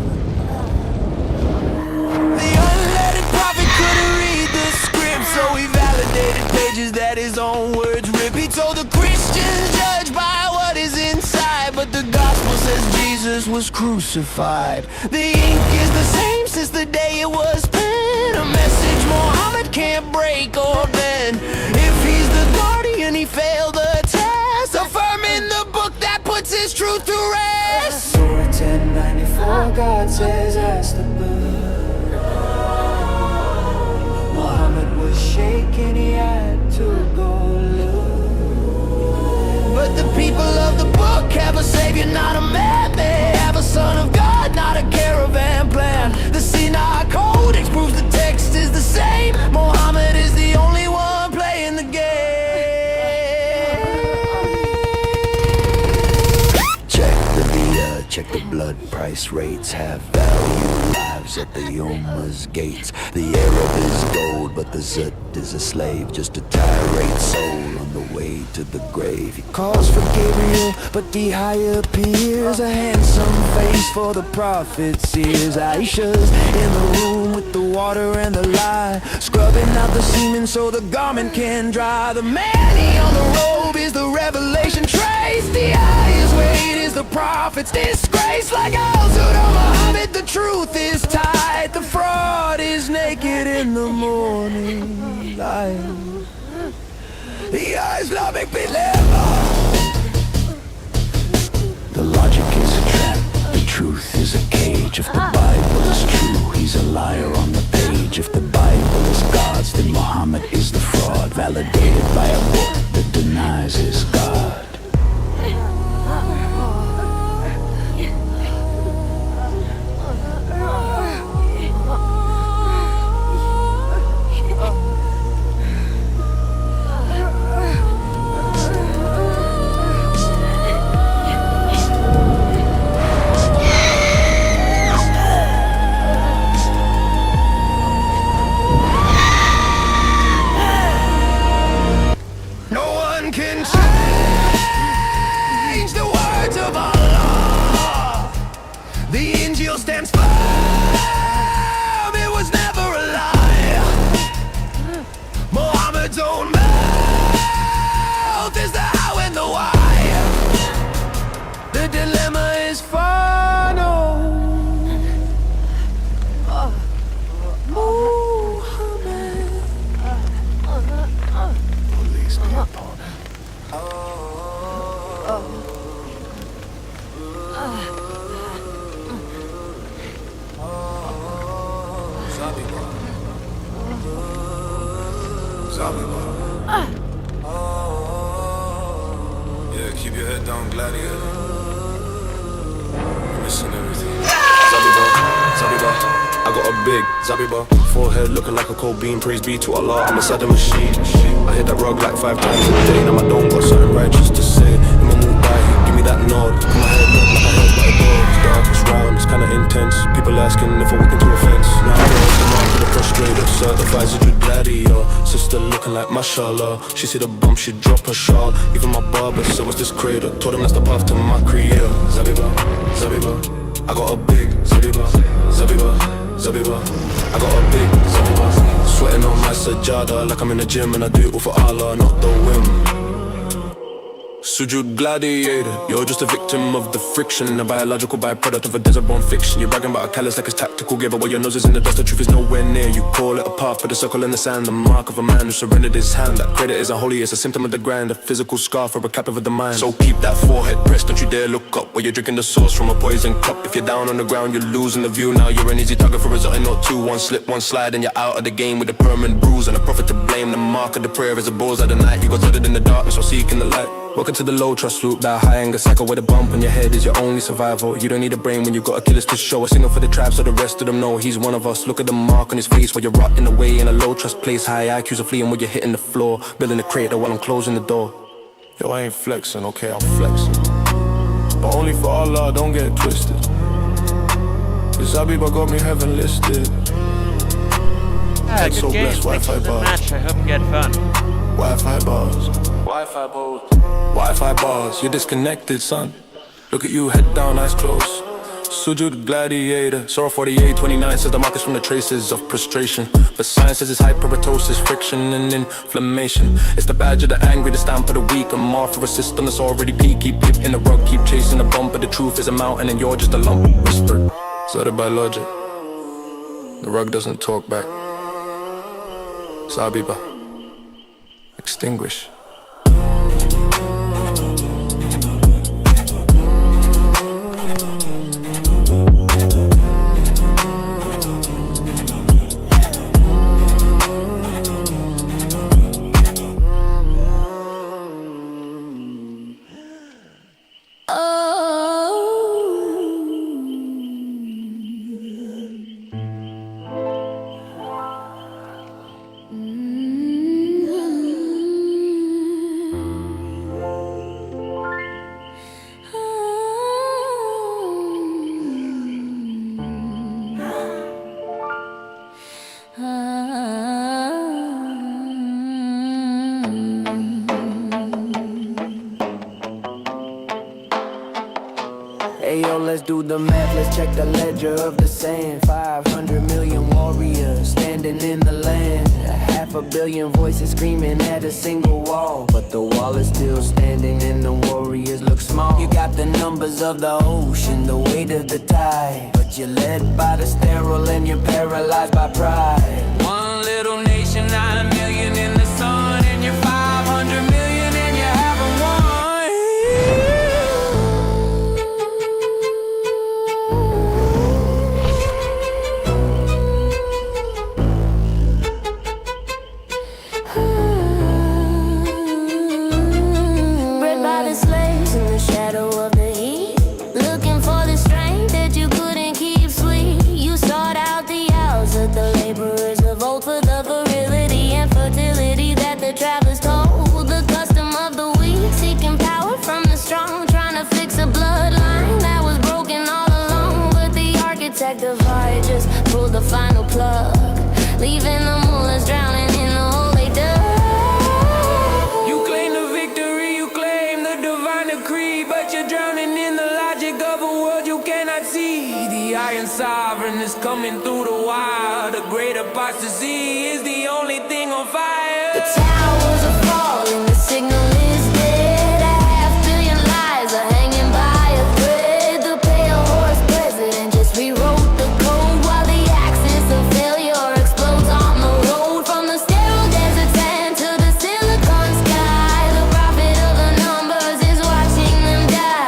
The unlettered prophet couldn't read the script, so he validated pages that his own words rip. He told the Christians, judge by what is inside, but the gospel says Jesus was crucified. The ink is the same since the day it was penned, a message Muhammad can't break or bend. If he's the guardian, he failed the test, affirming the book that puts his truth to rest. Surah 1094, God says that's the book. Muhammad was shaking, he had to go look. But the people of the book have price rates have value. Lives at the Yoma's gates. The Arab is gold, but the Zut is a slave, just a tirade soul on the way to the grave. He calls for Gabriel, but the high appears. A handsome face for the prophet's ears. Aisha's in the room with the water and the lye, scrubbing out the semen so the garment can dry. The Manny on the robe is the revelation trace. The eye is weight is the prophet's disgrace. Like Al-Zud or Muhammad, the truth is tied. The fraud is naked in the morning light. The Islamic believer. The logic is a trap, the truth is a cage. If the Bible is true, he's a liar on the page. If the Bible is God's, then Muhammad is the fraud, validated by a book that denies his God. Yeah, keep your head down, gladiator. You're missing everything. Zabiba, I got a big Zabiba, forehead looking like a cold bean. Praise be to Allah, I'm a Saddam machine. I hit that rug like 5 times a day. Now I don't got something righteous to say. Imam will die, give me that nod. Put my head up like I held by a dog. It's dark, it's round, it's kinda intense. People asking if I walk into a fence. Now I know it's a man for the frustrated. Certified Zidru gladiator. Sister looking like mashallah. She see the bump, she drop her shawl. Even my barber said, what's this crater? Told him that's the path to my creator. Zabiba, Zabiba, I got a big Zabiba, Zabiba, Zabiba, I got a big Zabiba. Sweating on my sajada like I'm in the gym, and I do it all for Allah, not the whim. Sujud gladiator, you're just a victim of the friction, a biological byproduct of a desert-born fiction. You're bragging about a callus like it's tactical gear, but while your nose is in the dust, the truth is nowhere near. You call it a path, but a circle in the sand, the mark of a man who surrendered his hand. That credit isn't holy, it's a symptom of the grind, a physical scar for a captive of the mind. So keep that forehead pressed, don't you dare look up while you're drinking the sauce from a poison cup. If you're down on the ground, you're losing the view. Now you're an easy target for resulting not 2. One slip, one slide, and you're out of the game with a permanent bruise and a prophet to blame. The mark of the prayer is a bullseye of the night. You got flooded in the darkness while seeking the light. Welcome to the low trust loop, that high anger cycle where the bump on your head is your only survival. You don't need a brain when you got Achilles to show. A signal for the tribe so the rest of them know he's one of us. Look at the mark on his face while you're rotting away in a low trust place. High IQs are fleeing when you're hitting the floor, building a crater while I'm closing the door. Yo, I ain't flexing, okay, I'm flexing, but only for Allah, don't get it twisted. This Habiba got me heaven listed. Good so game. blessed, Thanks Wi-Fi for the bars. match. I hope you had fun. Wi-Fi bars, Wi-Fi bars, Wi-Fi bars. You're disconnected, son. Look at you, head down, eyes closed. Sujud gladiator, Surah 48:29 says the mark is from the traces of prostration. But science says it's hyperatosis, friction and inflammation. It's the badge of the angry, the stamp of the weak. A mark for a system that's already peak. Keep in the rug, keep chasing the bump, but the truth is a mountain and you're just a lump. Whisper, started by logic. The rug doesn't talk back. Sabiba, extinguish. let's do the math, let's check the ledger of the sand. 500 million warriors standing in the land. 500 million voices screaming at a single wall, but the wall is still standing and the warriors look small. You got the numbers of the ocean, the weight of the tide, but you're led by the sterile and you're paralyzed by pride. One little nation, 9 million in the sun, and you're 500 million and you haven't won. Bred by the slaves in the shadow of the heat, looking for the strength that you couldn't keep sweet. You sought out the hours of the laborers of old for the virility and fertility that the travelers told. The custom of the weak, seeking power from the strong, trying to fix a bloodline that was broken all along. But the architect of heart just pulled the final plug, leaving the mullahs drowning in the hole they dug. You claim the victory, you claim the divine decree, but you're drowning in the logic of a world you cannot see. The iron sovereign is coming through the wire. The great apostasy is the only thing on fire. The towers are falling, the signal is dead. 500 million lives are hanging by a thread. The pale horse president just rewrote the code, while the axis of failure explodes on the road. From the sterile desert sand to the silicon sky, the prophet of the numbers is watching them die.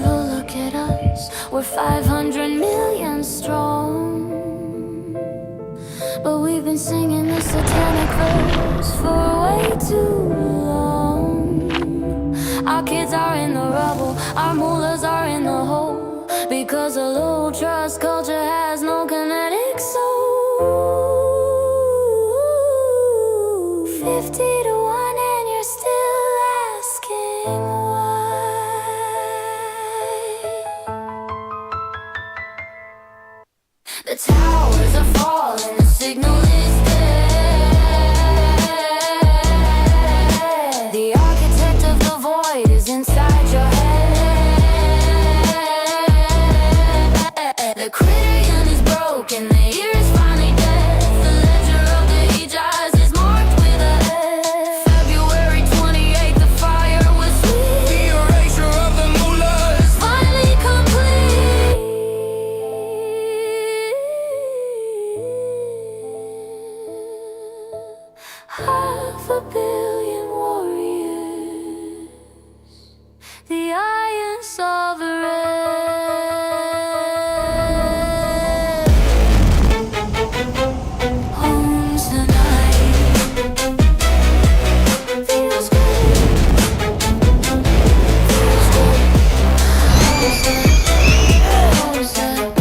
Oh, look at us, we're 500 million strong, but we've been singing the satanic verse for way too long. Our kids are in the rubble, our mullahs are in the hole, because a low trust culture has no kinetic soul. 50 to 1 and you're still asking why. The towers are falling, the signal is dead. The architect of the void is inside your head. The criterion is broken, the ear is finally dead. The ledger of the Hijaz is marked with a F. February 28th, the fire was sweet. The erasure of the mullah is Finally complete. 500 million warriors, the iron sovereign. Homes tonight. Feels good. Feels good. Homes tonight.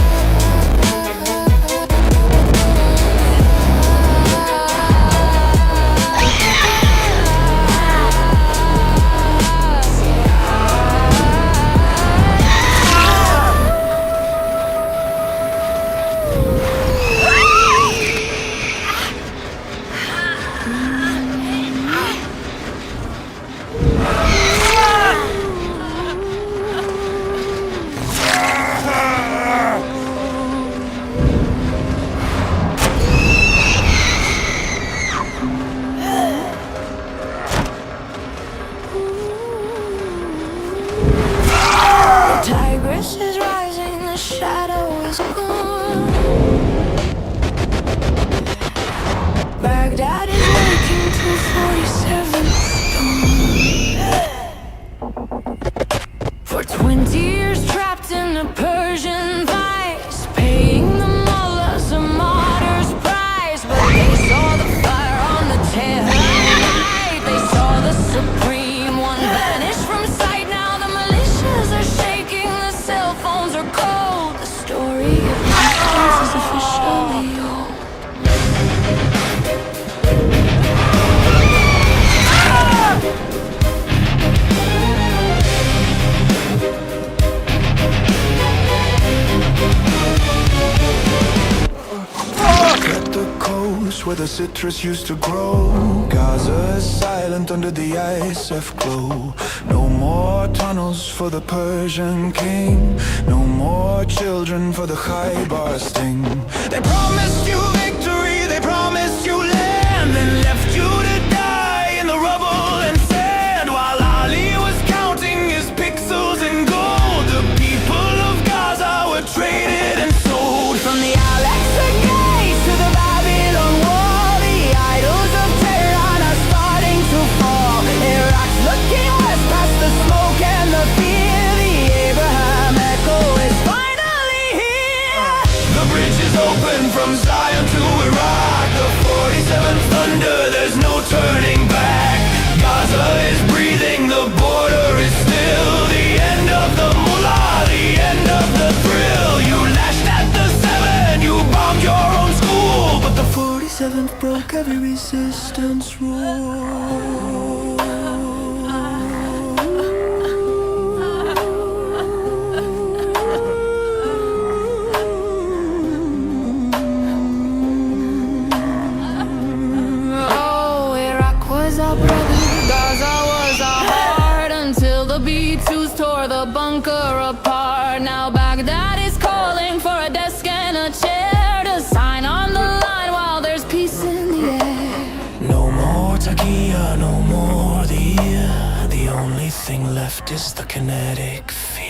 coast where the citrus used to grow. Gaza is silent under the ISF glow. No more tunnels for the Persian king. No more children for the Khaybar sting. They promised you victory, they promised you land, then left you to die in the rubble and sand. While Ali was counting his pixels in gold, the people of Gaza were traded and sold. From the Alexa gates to the Babylon wall, the idols of Tehran are starting to fall. Iraq's looking west past the smoke and the fear. The Abraham echo is finally here. The bridge is open from Zion to Iraq. The 47th thunder, there's no turning back. Gaza is breathing, the border is still. The end of the mullah, the end of the thrill. You lashed at the 7, you bombed your own school, but the 47th broke every resistance rule. Oh, Iraq was our brother, Gaza was our heart, until the B-2s tore the bunker apart. Now Baghdad is calling for a desk and a chair to sign on the line while there's peace in the air. No more Taqiya, no more the ear. The only thing left is the kinetic fear.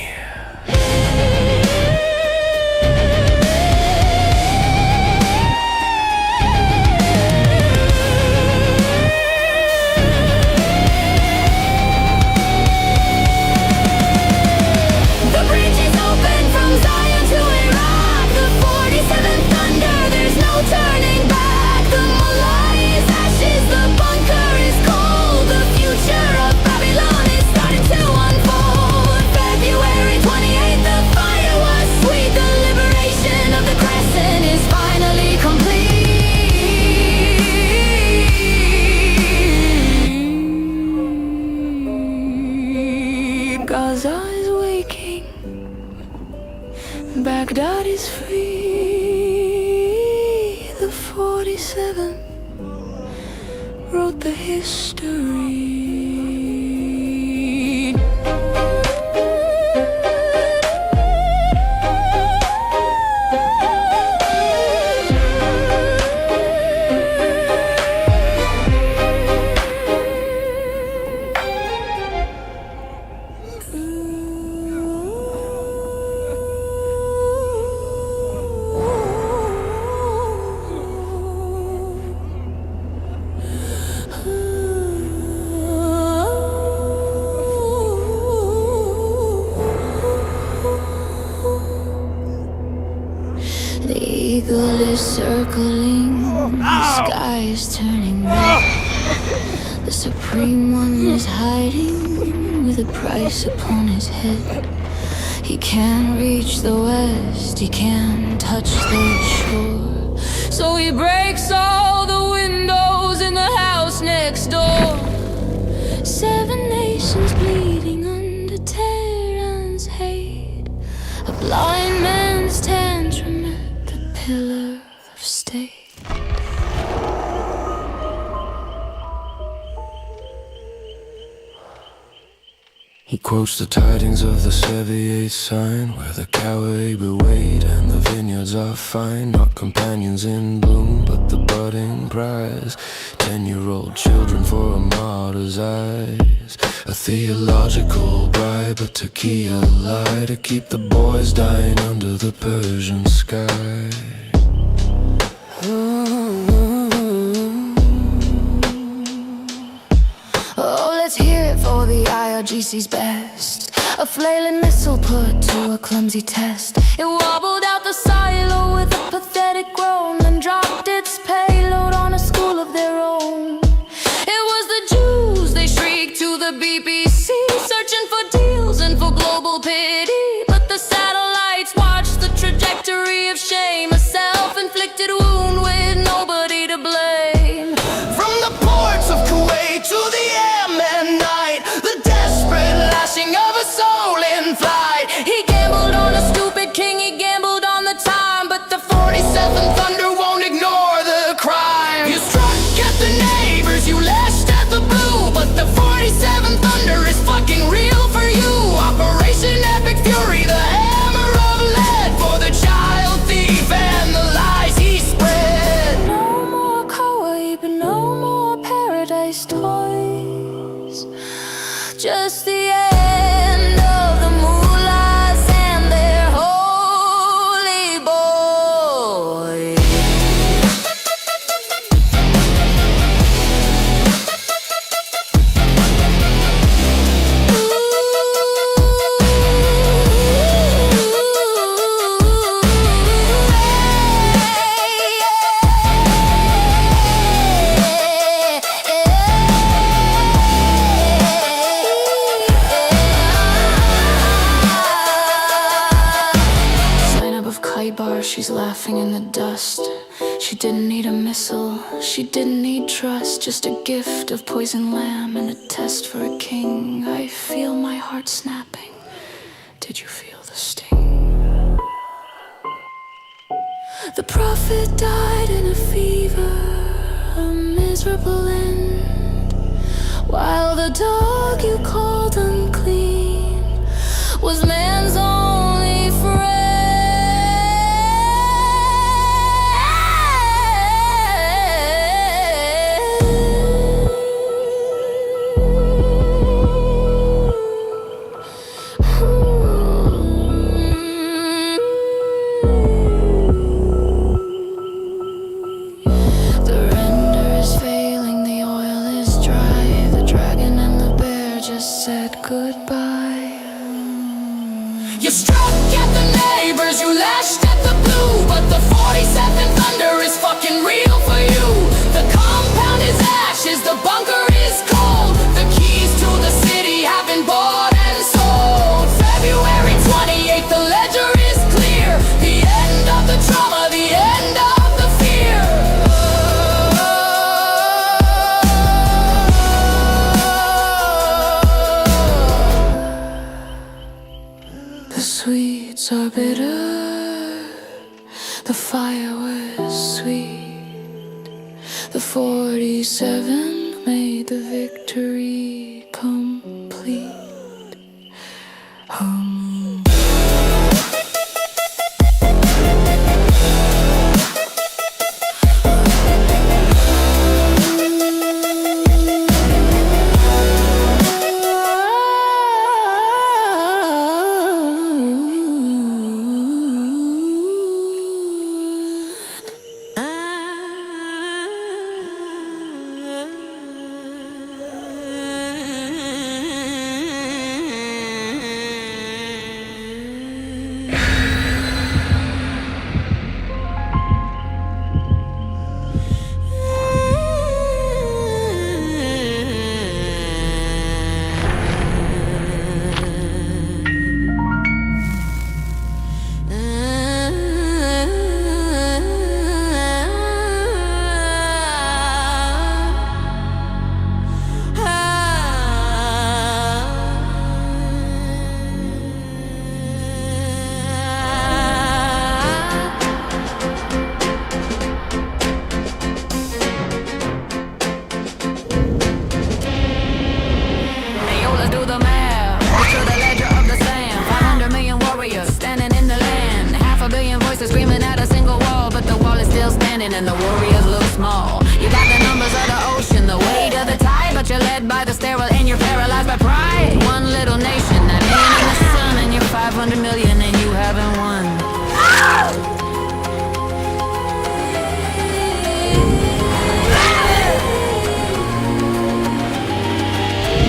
The bridge is open from Zion to Iraq. The 47th thunder, there's no turning back. The mullah is ashes, the bunker is cold. The future of Babylon is starting to unfold. February 28th, the fire was sweet. The liberation of the crescent is finally complete. Gaza is waking, Baghdad is free. The 47 wrote the history. The eagle is circling, the sky is turning red. The Supreme One is hiding with a price upon his head. He can't reach the west, he can't touch the shore. So he breaks all the windows in the house next door. 7 nations bleeding under Tehran's hate. A blind man's tantrum at the pillar of state. He quotes the tidings of the 78th sign, where the coward bewait and the vineyards are fine. Not companions in bloom, but the budding prize. 10-year-old children for a martyr's eyes. A theological bribe, a Taqiya lie, to keep the boys dying under the Persian sky. Oh, let's hear it for the IRGC's best. A flailing missile put to a clumsy test. It wobbled out the silo with a pathetic groan, then dropped its payload on a school of their own. It was the Jews, they shrieked to the BBC, searching for deals and for global pity. But the satellites watched the trajectory of shame, a self-inflicted wound with nobody to blame. From the ports of Kuwait to the Yemen night, the desperate lashing of a soul in flight. He gambled on a stupid king, he gambled she's laughing in the dust. She didn't need a missile, she didn't need trust. Just a gift of poison lamb and a test for a king. I feel my heart snapping. Did you feel the sting? The prophet died in a fever, a miserable end, while the dog you called unclean was man's only friend. Goodbye. You struck at the neighbors, you lashed at the blue, but the 47 thunder is fucking real for you. The compound is ashes, the bunker is cold. The keys to the city have been bought and sold. February 28th, the ledger is clear. The end of the trauma, the end of the fear. The sweets are bitter, the fire was sweet. The 47 made the victory complete. And the warriors look small. You got the numbers of the ocean, the weight of the tide, but you're led by the sterile and you're paralyzed by pride. One little nation, 9 million in the sun, and you're 500 million and you haven't won.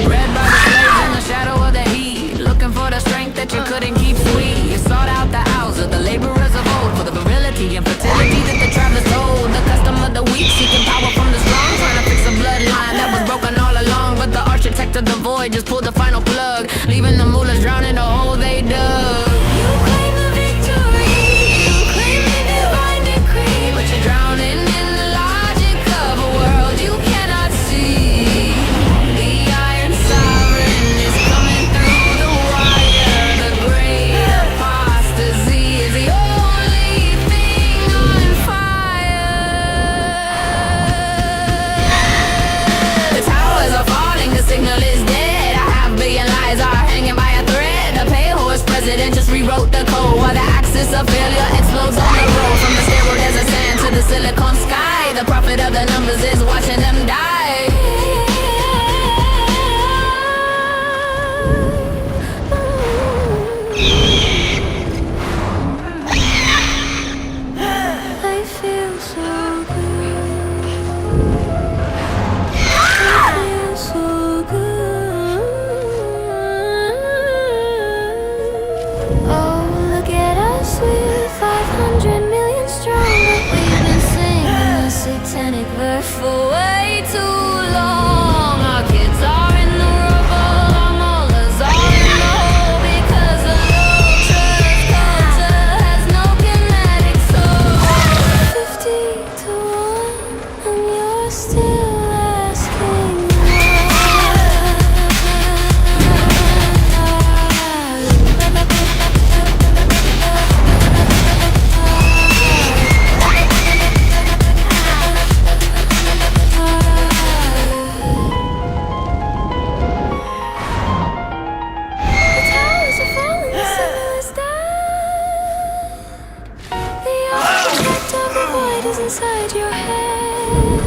Bred by the slaves in the shadow of the heat, looking for the strength that you couldn't keep sweet. You sought out the hours of the laborers of old for the virility and fertility that the travelers told. The custom of the weak, seeking power from the strong, trying to fix a bloodline that was broken all along. But the architect of the void just pulled the final plug, leaving the mullahs drowning in the hole they dug. You claim the victory, you claim the divine decree, But you're drowning in the logic of a world you cannot see. The iron sovereign is coming through the wire. The great apostasy is the only thing on fire. The towers are falling, the signal is dead. A half-billion lies are hanging by a thread. The pay-horse president just rewrote the code, while the axis of failure explodes on the road. From the sterile desert sand to the silicon sky, the prophet of the numbers is watching them die. I feel so good. I feel so good. Oh, look at us, we're 500 million strong, but we've been singing the satanic verse for way too long. Our kids are in the rubble, our mullahs are in the hole, because the low trust culture has no kinetic soul. still asking inside your head.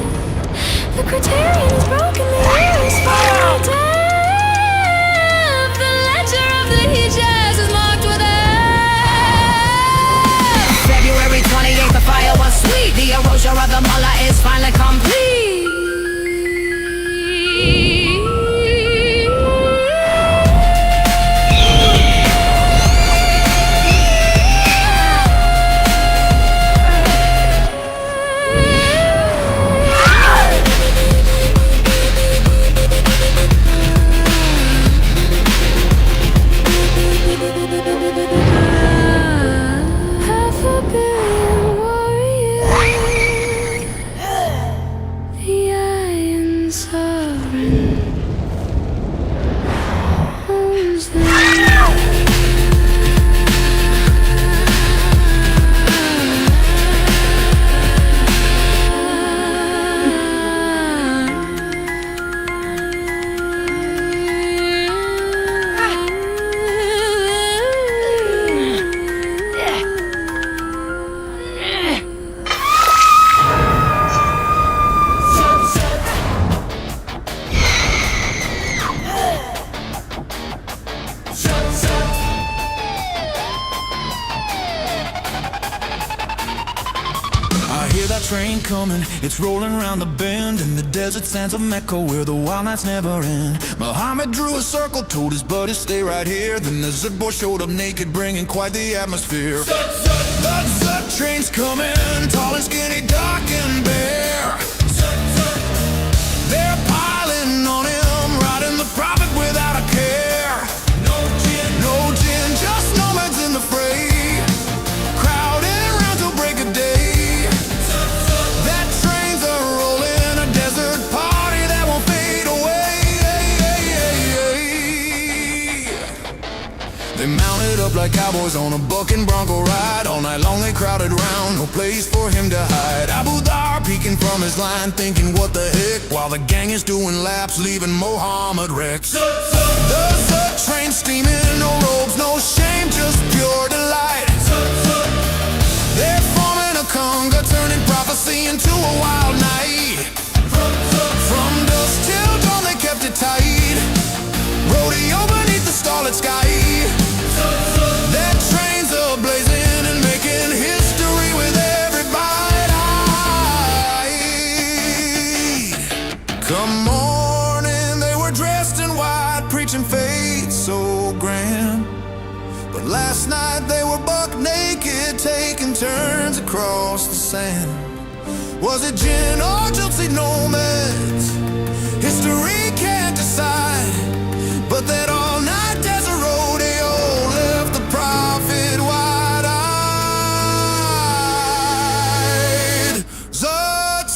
The criterion is broken, the year is final death. The ledger of the Hijaz is marked with F. February 28th, the fire was sweet. The erosion of the mullah is finally complete. Train coming, it's rolling around the bend in the desert sands of Mecca where the wild nights never end. Muhammad drew a circle, told his buddies stay right here. Then the Zut boy showed up naked, bringing quite the atmosphere. The Zut train's coming, tall and skinny, dark and bare. They're piling on him, riding the prophet without a care. No gin, just nomads in the fray, crowding around till break of day. Mounted up like cowboys on a bucking bronco ride. All night long they crowded round, no place for him to hide. Abu Dhar peeking from his line, thinking what the heck, while the gang is doing laps, leaving Mohammed wrecked. The Zut train steaming, no robes, no shame, just pure delight. They're forming a conga, turning prophecy into a wild night. From dusk till dawn they kept it tight, rodeo beneath the starlit sky. That train's a-blazing and making history with every bite. Come morning, they were dressed in white, preaching faith so grand. But last night they were buck naked, taking turns across the sand. Was it gin or gypsy nomads? History can't decide, but that all-night desert rodeo left the prophet wide-eyed. Zut,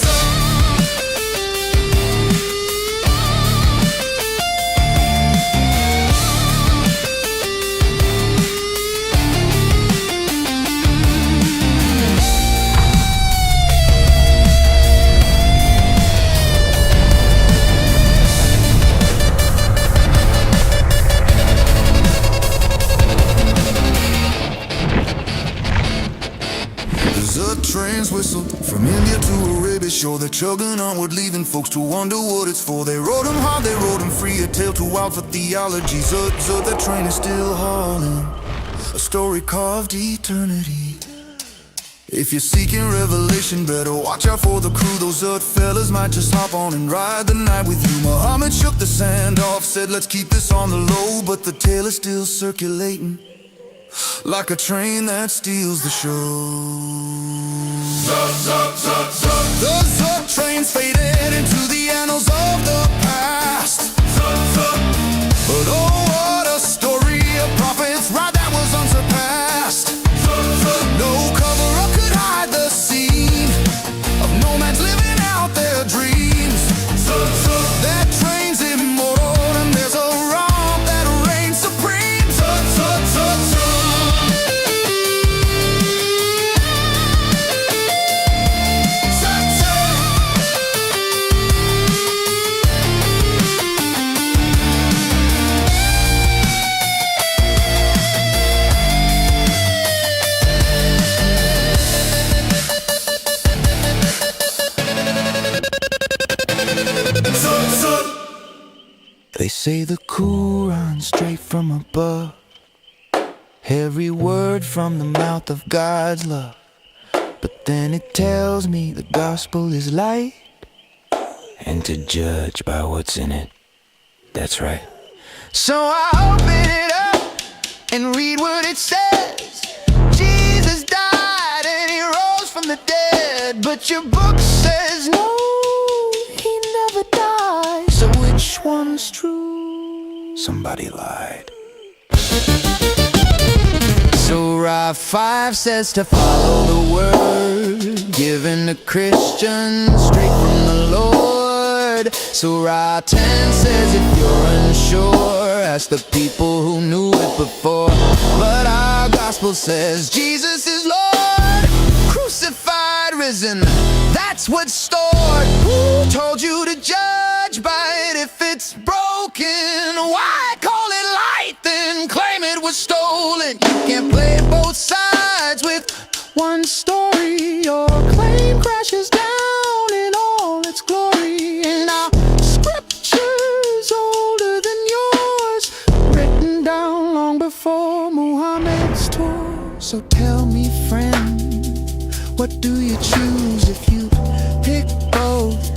trains whistle from India to Arabia shore. They're chugging onward, leaving folks to wonder what it's for. They rode them hard, they rode them free, a tale too wild for theology. Zut, zut, that train is still hauling a story carved eternity. If you're seeking revelation, better watch out for the crew. Those Zut fellas might just hop on and ride the night with you. Muhammad shook the sand off, said let's keep this on the low, but the tale is still circulating like a train that steals the show. Zut, zut, zut, zut. The Zut train's faded into the annals of the past. Zut, zut. But oh, what a story, a prophet's ride that was unsurpassed. Zut, zut. No cover-up could hide the scene of nomads living out their dreams. They say the Quran straight from above, every word from the mouth of God's love. But then it tells me the gospel is light, and to judge by what's in it, that's right. So I open it up and read what it says. Jesus died and he rose from the dead, but your book says no, he never died. So which one's true? Somebody lied. Surah 5 says to follow the word given to Christians straight from the Lord. Surah 10 says if you're unsure, ask the people who knew it before. But our gospel says Jesus is Lord, crucified, risen, that's what's stored. Who told you to judge by it if it's broken? Why call it light then claim it was stolen? You can't play both sides with one story. Your claim crashes down in all its glory. And our scripture's older than yours, written down long before Muhammad's tour. So tell me, friend, what do you choose? If you pick both,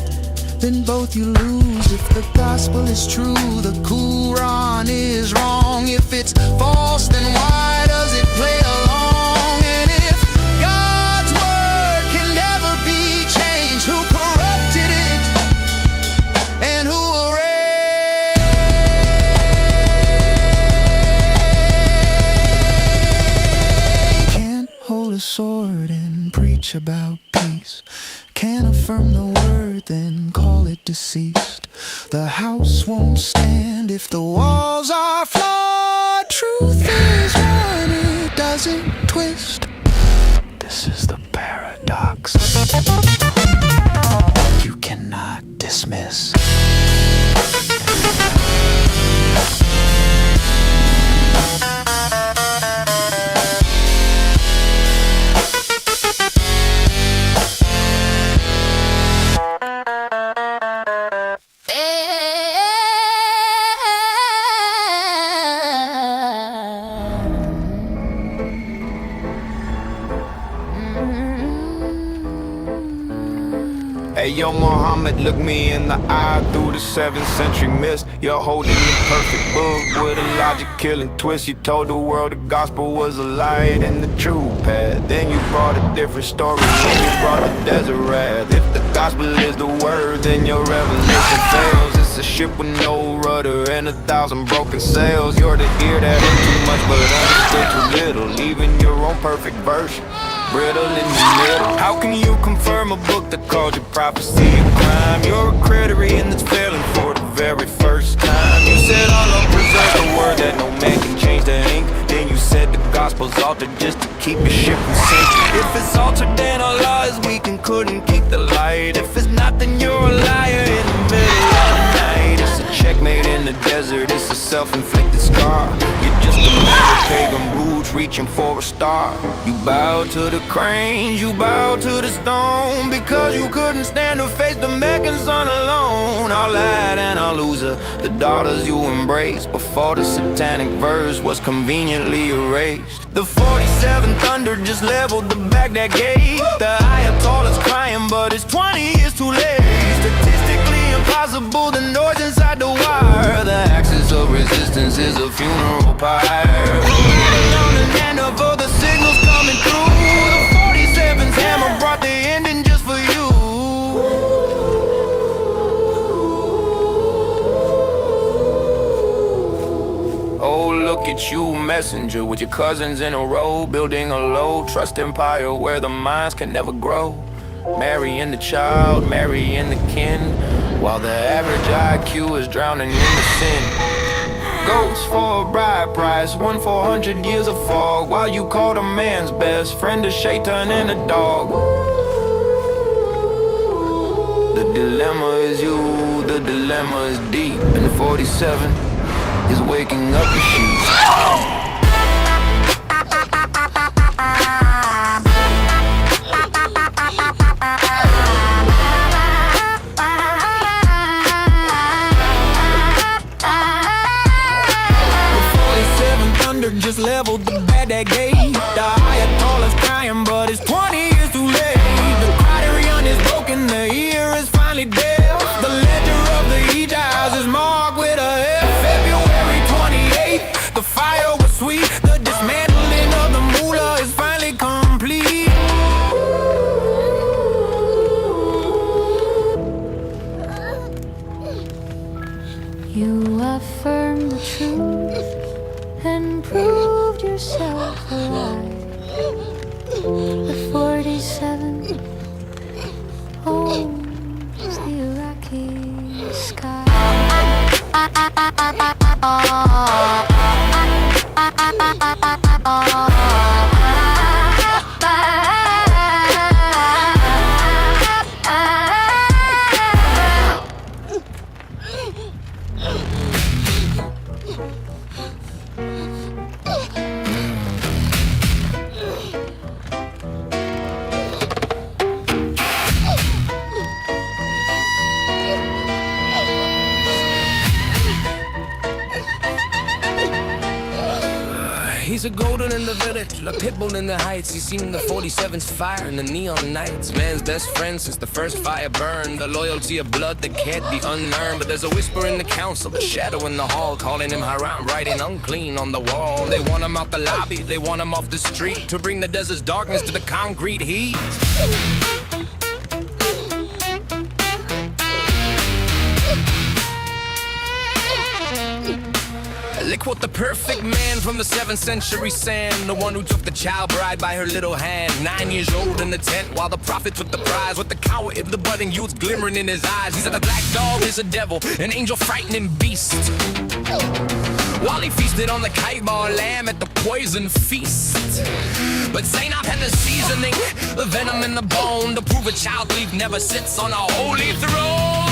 then both you lose. If the gospel is true, the Quran is wrong. If it's false, then why does it play along? And if God's word can never be changed, who corrupted it and who erased? Can't hold a sword and preach about peace, can't affirm the word, then call it deceased. The house won't stand if the walls are flawed. Truth is one, it doesn't twist. This is the paradox you cannot dismiss. Hey yo Muhammad, look me in the eye through the 7th century mist. You're holding the perfect book with a logic-killing twist. You told the world the gospel was a light and the true path. Then you brought a different story when you brought the desert wrath. If the gospel is the word, then your revelation fails. It's a ship with no rudder and 1,000 broken sails. You're the ear that heard too much but understood too little, leaving your own perfect version brittle in the middle. How can you confirm a book that called your prophecy a crime? You're a criterion that's failing for the very first time. You said Allah preserved the word that no man can change the ink. Then you said the gospel's altered just to keep your ship from sinking. If it's altered, then Allah is weak and couldn't keep the light. If it's not, then you're a liar in the middle of the night. It's a checkmate in the desert, it's a self-inflicted scar. You're just a man with pagan roots reaching for a star. You bow to the cranes, you bow to the stone, because you couldn't stand to face the Meccan sun alone. Our lad and our loser, the daughters you embraced before the satanic verse was conveniently erased. The 47 thunder just leveled the Baghdad gate. The Ayatollah's crying, but it's 20 years too late. Statistically impossible, the noise inside the wire. The axis of resistance is a funeral pyre. On the end of all the signals coming through, the 47's hammer brought the ending just for you. Oh, look at you, messenger, with your cousins in a row, building a low trust empire where the minds can never grow. Marrying the child, marrying the kin, while the average IQ is drowning in the sin. Ghosts for a bride price, 1 for 100 years of fog, while you called a man's best friend a shaitan and a dog. The dilemma is you, the dilemma is deep, and 47 is waking up the sheep. just leveled the bad that gate. The Ayatollah's crying, but it's 20 years too late. The criterion is broken, the year is finally dead. The ledger of the Hijaz is marked with a F. February 28th, the fire was sweet. The dismantling of the moolah is finally complete. You affirmed the truth and proved yourself alive. The 47 owns the Iraqi sky. He's a golden in the village, a pitbull in the heights. He's seen the 47's fire in the neon nights. Man's best friend since the first fire burned. The loyalty of blood that can't be unearned. But there's a whisper in the council, a shadow in the hall, calling him haram, writing unclean on the wall. They want him out the lobby, they want him off the street, to bring the desert's darkness to the concrete heat. They quote the perfect man from the 7th century sand, the one who took the child bride by her little hand. 9 years old in the tent while the prophet took the prize, with the coward of the budding youth glimmering in his eyes. He said the black dog is a devil, an angel frightening beast. While he feasted on the Kaibar lamb at the poison feast. But Zainab had the seasoning, the venom in the bone, to prove a child thief never sits on a holy throne.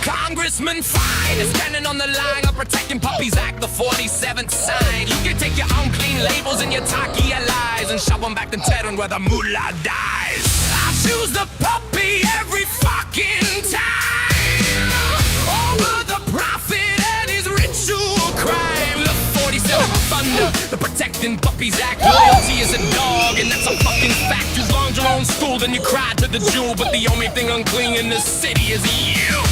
Congressman Fine is standing on the line of Protecting Puppies Act, the 47th sign. You can take your unclean labels and your Takia lies and shove them back to Tehran where the mullah dies. I choose the puppy every fucking time over the prophet and his ritual crime. The 47th thunder, the Protecting Puppies Act. Loyalty is a dog, and that's a fucking fact. You longed your own school, then you cried to the Jew, but the only thing unclean in this city is you.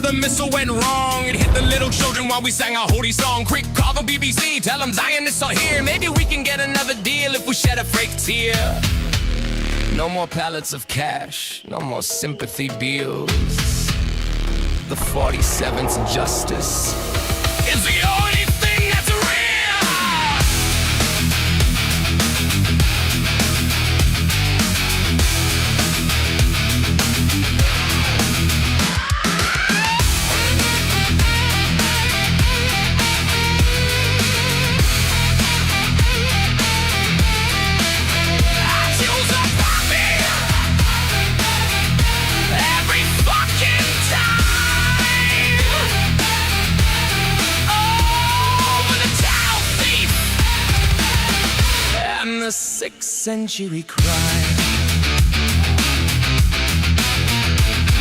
The missile went wrong, it hit the little children while we sang our holy song. Quick, call the BBC, tell them Zionists are here. Maybe we can get another deal if we shed a fake tear. No more pallets of cash, no more sympathy bills. The 47's justice is the only thing that's real. The 6th century crime.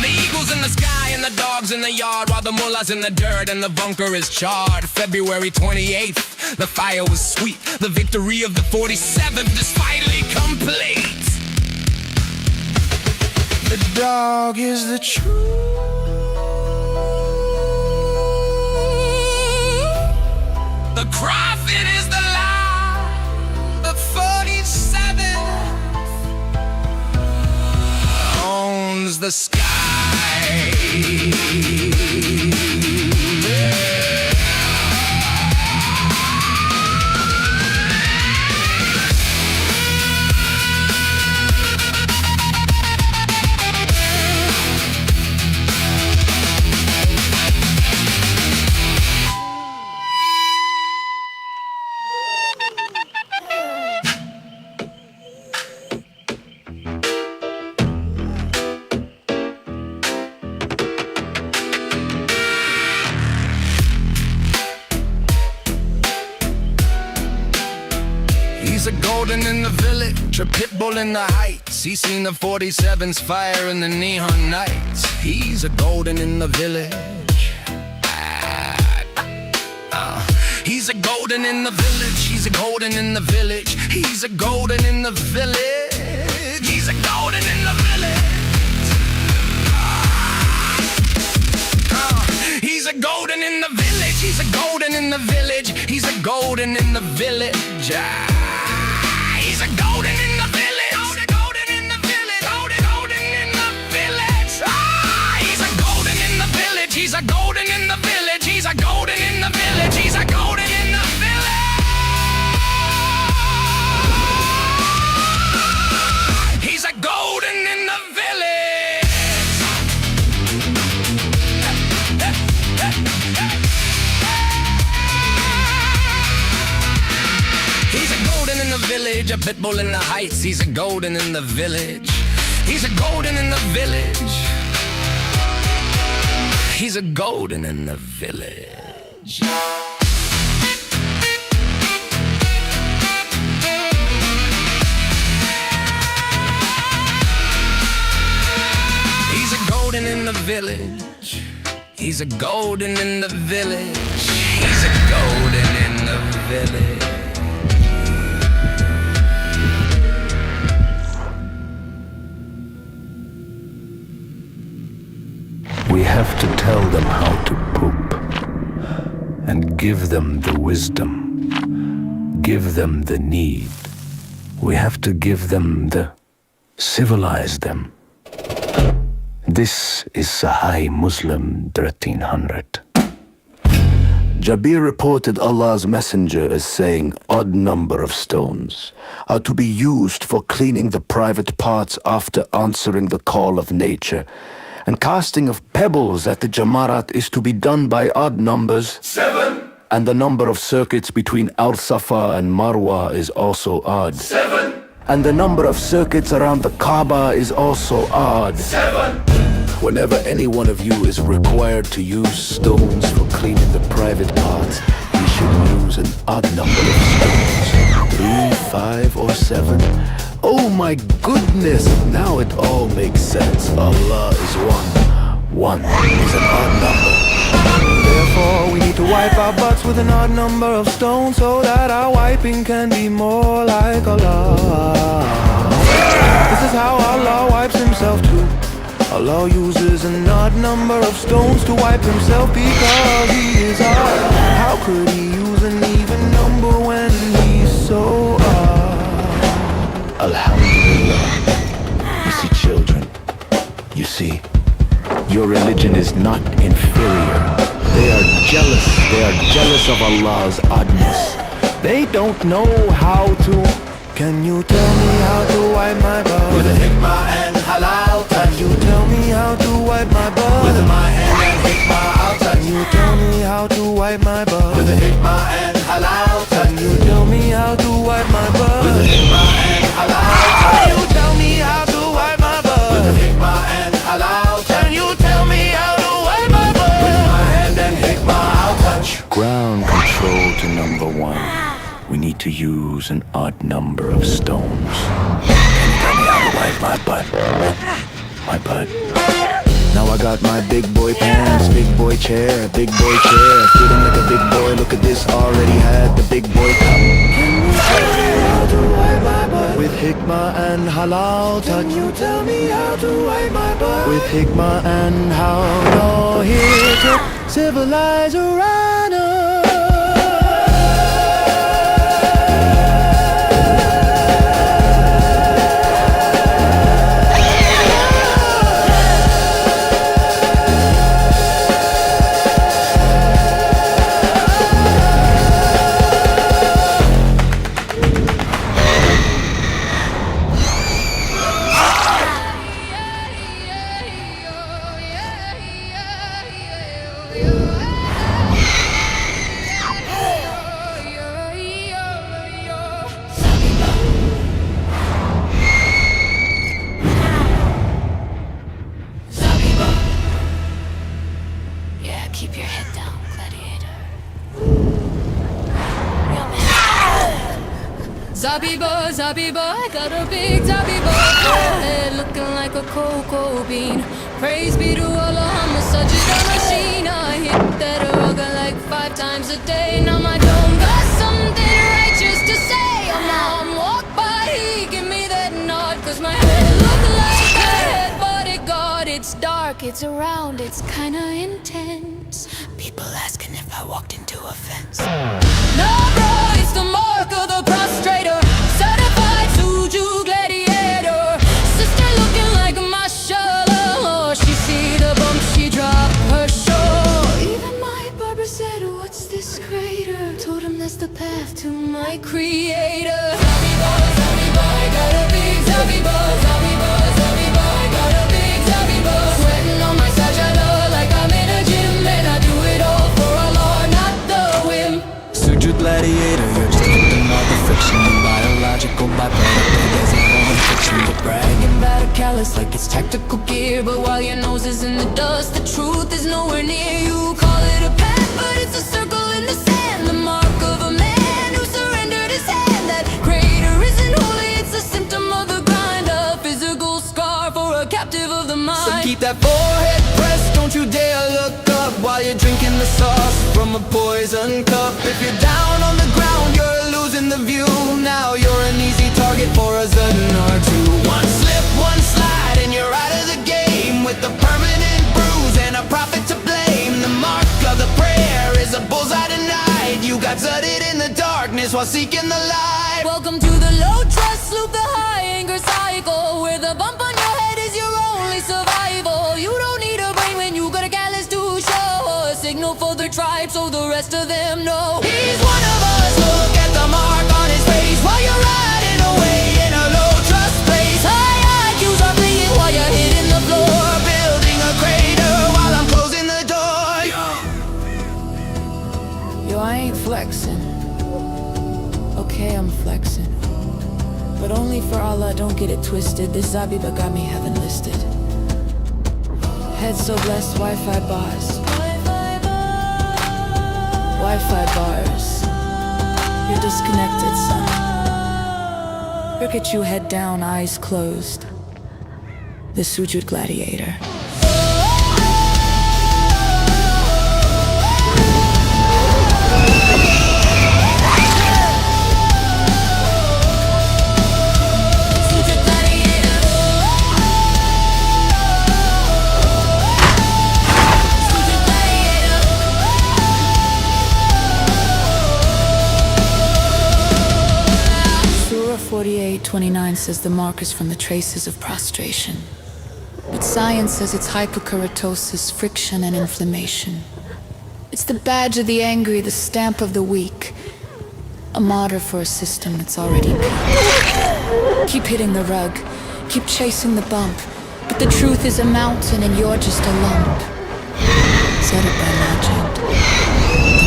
The eagles in the sky and the dogs in the yard, while the mullah's in the dirt and the bunker is charred. February 28th, the fire was sweet. The victory of the 47th is finally complete. The dog is the truth. The prophet is the lie. The 47th owns the sky. He's a golden in the village, a pit bull in the heights. He's seen the 47's fire in the neon nights. He's a golden in the village. He's a golden in the village. He's a golden in the village. He's a golden in the village. He's a golden in the village. He's a golden in the village. He's a golden in the village. He's a golden in the village. He's a golden in the village. Golden in the village. Golden in the village. He's a golden in the village. He's a golden in the village. He's a golden in the village. He's a golden in the village. He's a golden in the village. He's a golden in the village, a pit bull in the heights. He's a golden in the village. He's a golden in the village. He's a golden in the village. He's a golden in the village. He's a golden in the village. He's a golden in the village. We have to tell them how to poop and give them the wisdom, give them the need. We have to give them the civilize them. This is Sahih Muslim 1300. Jabir reported Allah's messenger as saying odd number of stones are to be used for cleaning the private parts after answering the call of nature, and casting of pebbles at the Jamarat is to be done by odd numbers. 7. And the number of circuits between Al-Safa and Marwa is also odd. 7. And the number of circuits around the Kaaba is also odd. 7. Whenever any one of you is required to use stones for cleaning the private parts, you should use an odd number of stones. 3, 5, or 7. Oh my goodness, now it all makes sense. Allah is one. One is an odd number. Therefore, we need to wipe our butts with an odd number of stones so that our wiping can be more like Allah. This is how Allah wipes himself too. Allah uses an odd number of stones to wipe himself because he is odd. How could he use an even number when he's so odd? Alhamdulillah. You see, children, you see, your religion is not inferior. They are jealous. They are jealous of Allah's oddness. They don't know how to. Can you tell me how to wipe my butt? With a hikmah and halal touch. Can you tell me how to wipe my butt? With my hand and hikmah I'll touch. Can you tell me how to wipe my butt? With a hikmah and halal touch. Can you tell me how to wipe my butt? With a hikmah and halal touch. Can you tell me how to wipe my butt? With a hikmah and halal touch. Can you tell me how to wipe my butt? With my hand and hikmah I'll touch. Ground control to number 1. We need to use an odd number of stones. Can you tell me how to wipe my butt? My butt. Now I got my big boy pants, big boy chair, big boy chair. Feeling like a big boy, look at this, already had the big boy cup. Can you tell me how to wipe my butt? With hikmah and halal touch. Can you tell me how to wipe my butt? With hikmah and halal. No, here to civilize around us. Zabiba, I got a big Zabiba head looking like a cocoa bean. Praise be to Allah, I'm such a machine. I hit that rugga like 5 times a day. Now my dome got something righteous to say. A mom walk by, he give me that nod, cause my head look like a head bodyguard. It's dark, it's around, it's kinda intense. People asking if I walked into a fence. No bro, it's the mark of the prostrator. Certified Suju gladiator. Sister looking like mashallah. She see the bump, she drop her show. Even my barber said, what's this crater? Told him that's the path to my creator. Zabiba, I got a big Zabiba. Zabiba, I got a big Zabiba. Sweating on my sajada like I'm in a gym, and I do it all for Allah, not the whim. Suju gladiator, you're just a victim of the friction. The biological byproduct, there's a human fiction. You're bragging about a callus like it's tactical gear, but while your nose is in the dust, the truth is nowhere near. You call it a path, but it's a circle in the sand. The mark of a man who surrendered his hand. That crater isn't holy, it's a symptom of the grind. A physical scar for a captive of the mind. So keep that forehead pressed, don't you dare look up while you're drinking the sauce from a poison cup. If you're down on the ground, you're losing the view. Now you're an easy target for a Zudden or two. One slip, one slide, and you're out of the game, with a permanent bruise and a prophet to blame. The mark of the prayer is a bullseye denied. You got Zudded in the darkness while seeking the light. Welcome to the low trust loop, the high anger cycle, where the bump on your head is your only survival. You don't need a brain when you got a callus to show. A signal for the tribe so the rest of them know he's one of us. Look at the mark on his face while you're riding away in a low trust place. High IQs are bleeding while you're hitting the floor, building a crater while I'm closing the door. Yo, I ain't flexing. Okay, I'm flexing, but only for Allah, don't get it twisted. This Zabiba got me heaven listed. Head so blessed, Wi-Fi bars. Wi-Fi bars. You're disconnected, son. Look at you, head down, eyes closed. The Sujud gladiator. Surah 48:29 says the mark is from the traces of prostration. But science says it's hyperkeratosis, friction, and inflammation. It's the badge of the angry, the stamp of the weak. A martyr for a system that's already peaked. Keep hitting the rug, keep chasing the bump, but the truth is a mountain and you're just a lump. Said it by legend. The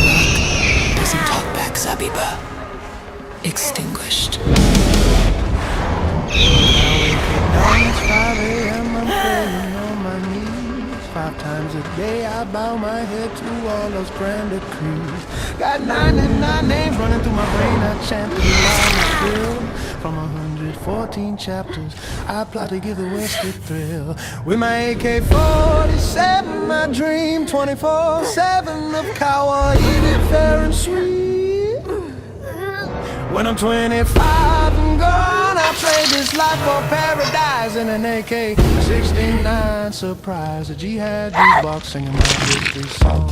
rug doesn't talk back, Zabiba. Extinguished. It's 5 a.m. I'm praying on my knees. 5 times a day I bow my head to all those grand decrees. Got 99 names running through my brain. I chant the line still. From 114 chapters, I plot to give the West a thrill. With my AK-47, my dream 24/7 of power, eat it fair and sweet. When I'm 25 and gone, I trade this life for paradise and an AK-69 surprise. A jihad beatbox singing my victory song.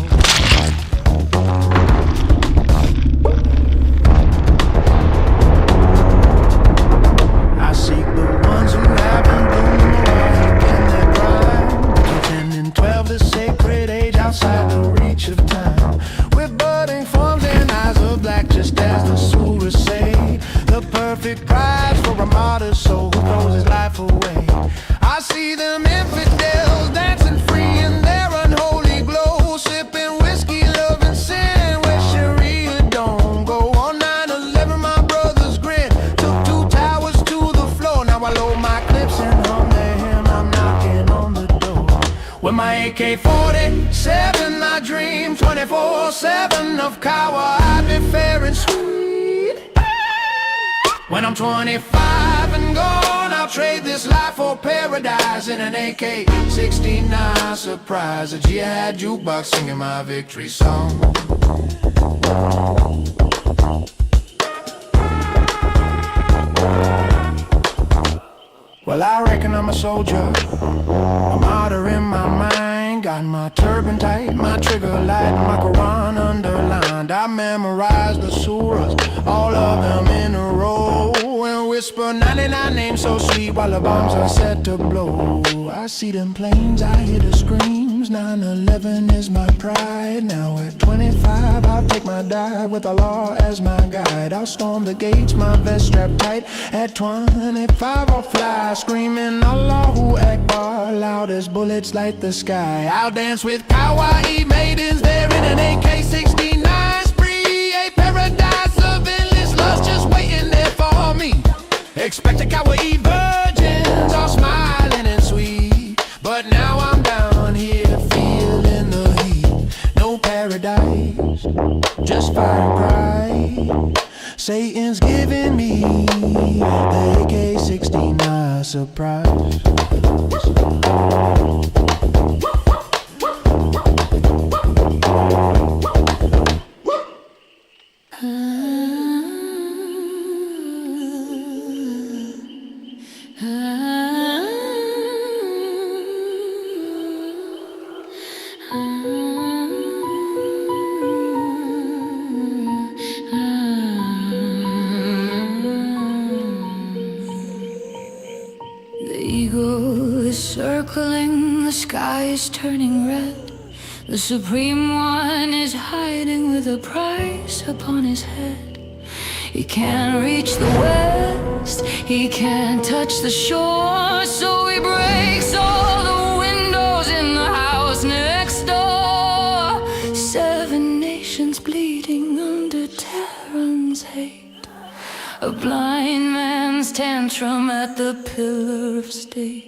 I seek the ones who haven't bloomed awake in their prime. Between 10 and 12, the sacred age outside the reach of time. With budding forms and eyes of black, just as the surahs say. The perfect prize for a martyr soul who throws his life away. I see them infidels dancing free in their unholy glow, sipping whiskey, loving sin where Sharia don't go. On 9/11, my brother's grin took 2 towers to the floor. Now I load my clips and hum their hymn. I'm knocking on the door. With my AK-47, I dream 24/7 of power. I'd be fair and sweet. When I'm 25 and gone, I'll trade this life for paradise in an AK-69 surprise. A Gyatt jukebox singing my victory song. Well, I reckon I'm a soldier, a martyr in my mind. Got my turban tight, my trigger light, my Quran underlined. I memorized the surahs, all of them in a row, and whisper 99 names so sweet while the bombs are set to blow. I see them planes, I hear the screams. 9/11 is my pride. Now at 25 I'll take my dive with Allah as my guide. I'll storm the gates, my vest strapped tight. At 25 I'll fly, screaming Allahu Akbar, loud as bullets light the sky. I'll dance with kawaii maidens there in an AK-69 spree. A paradise of endless lust just waiting there for me. Expect a kawaii virgins all smiling and sweet, but now I'm down here feeling the heat. No paradise, just fire and cry. Satan's giving me the AK-69 surprise. The eagle is circling, the sky is turning red. The Supreme One is hiding with a price upon his head. He can't reach the west, he can't touch the shore, so he breaks all the windows in the house next door. 7 nations bleeding under Tehran's hate. A blind man's tantrum at the pillar of state.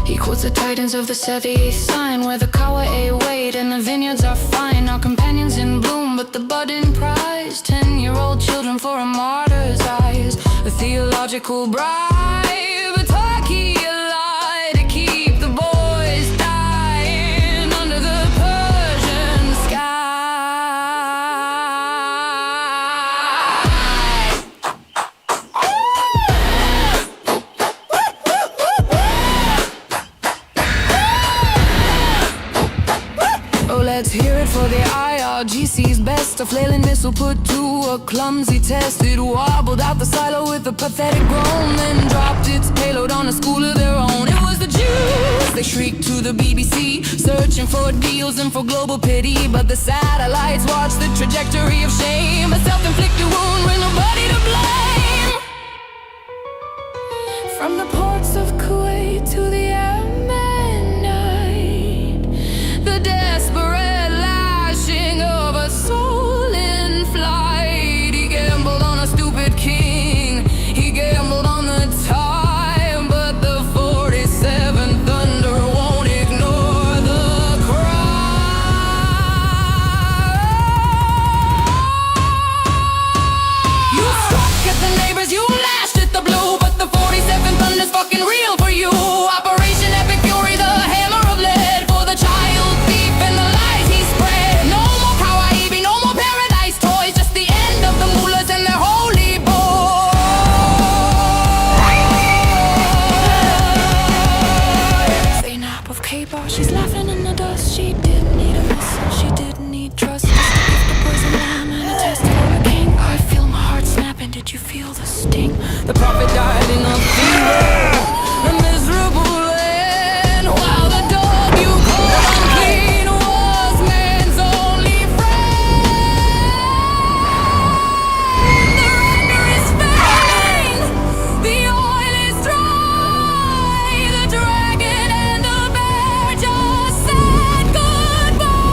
He quotes the titans of the 78th sign, where the Kawa-A wait and the vineyards are fine. Our companions in bloom, but the budding prize. 10-year-old children for a martyr's eyes. A theological bribe, a turkey lie to keep the boys dying under the Persian sky. Oh, let's hear it for the IRGC's best. A flailing missile put to a clumsy test. It wobbled out the silo with a pathetic groan, then dropped its payload on a school of their own. It was the Jews, they shrieked to the BBC, searching for deals and for global pity. But the satellites watched the trajectory of shame, a self-inflicted wound with nobody to blame. From the ports of Kuwait to the Yemenite, the desperate lashing of a soul in flight. He gambled on a stupid king, he gambled on the time, but the 47 Thunder won't ignore the cry. You struck at the neighbors, you lashed at the blue, but the 47 Thunder's fucking real for you. Operation Epic Fury, the hammer of lead for the child thief and the lies he spread. No more kawaii, no more paradise toys, just the end of the mullahs and their holy boys. Zainab of K-Bar, she's laughing in the dust. She didn't need a missile, she didn't need trust, just to gift the poison lamb and a test for a king. I feel my heart snapping, did you feel the sting? The prophet died in a fever, a miserable land, while the dog you called unclean was man's only friend. The render is failing, the oil is dry, the dragon and the bear just said goodbye.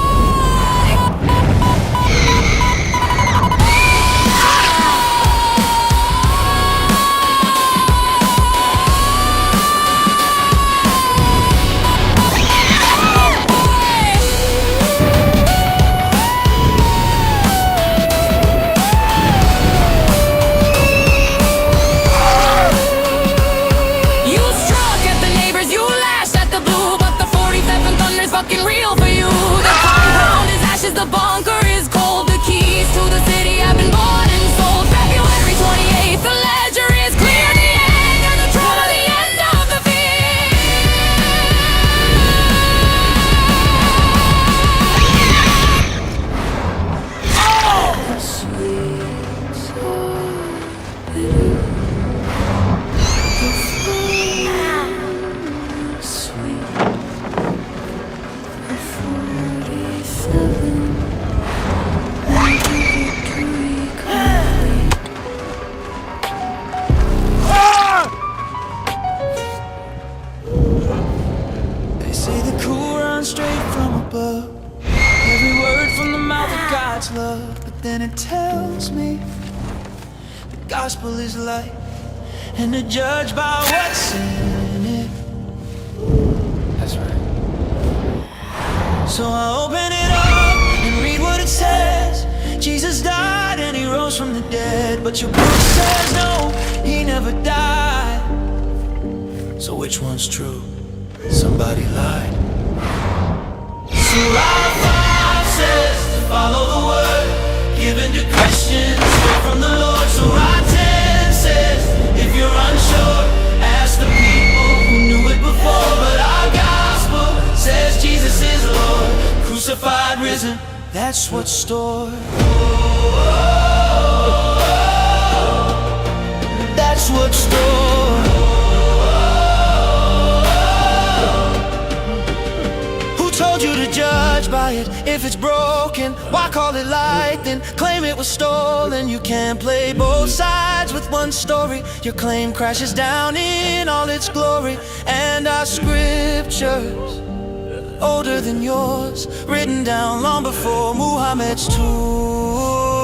then it tells me the gospel is light, and to judge by what's in it. That's right. So I open it up and read what it says. Jesus died and he rose from the dead, but your book says no, he never died. So which one's true? Somebody lied. Surah 5 says to follow the word given to Christians straight from the Lord. Surah 10 says if you're unsure, ask the people who knew it before. But our gospel says Jesus is Lord, crucified, risen, that's what's stored. That's what's stored. Who told you to judge by it? If it's broken, why call it light? Then claim it was stolen. You can't play both sides with one story. Your claim crashes down in all its glory. And our scriptures, older than yours, written down long before Muhammad's tools.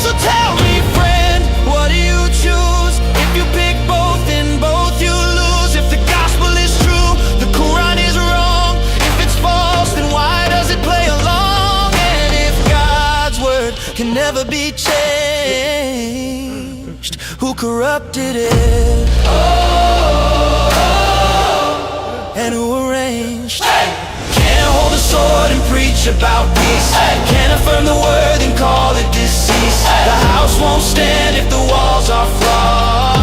So tell me, friend, what do you choose? If you pick both, then both you lose. If the gospel is true, the Quran is wrong. If it's false, then why does it play along? And if God's word can never be changed, who corrupted it? And who arranged? Can't hold a sword and preach about peace. Can't affirm the word and call it deceased. The house won't stand if the walls are flawed.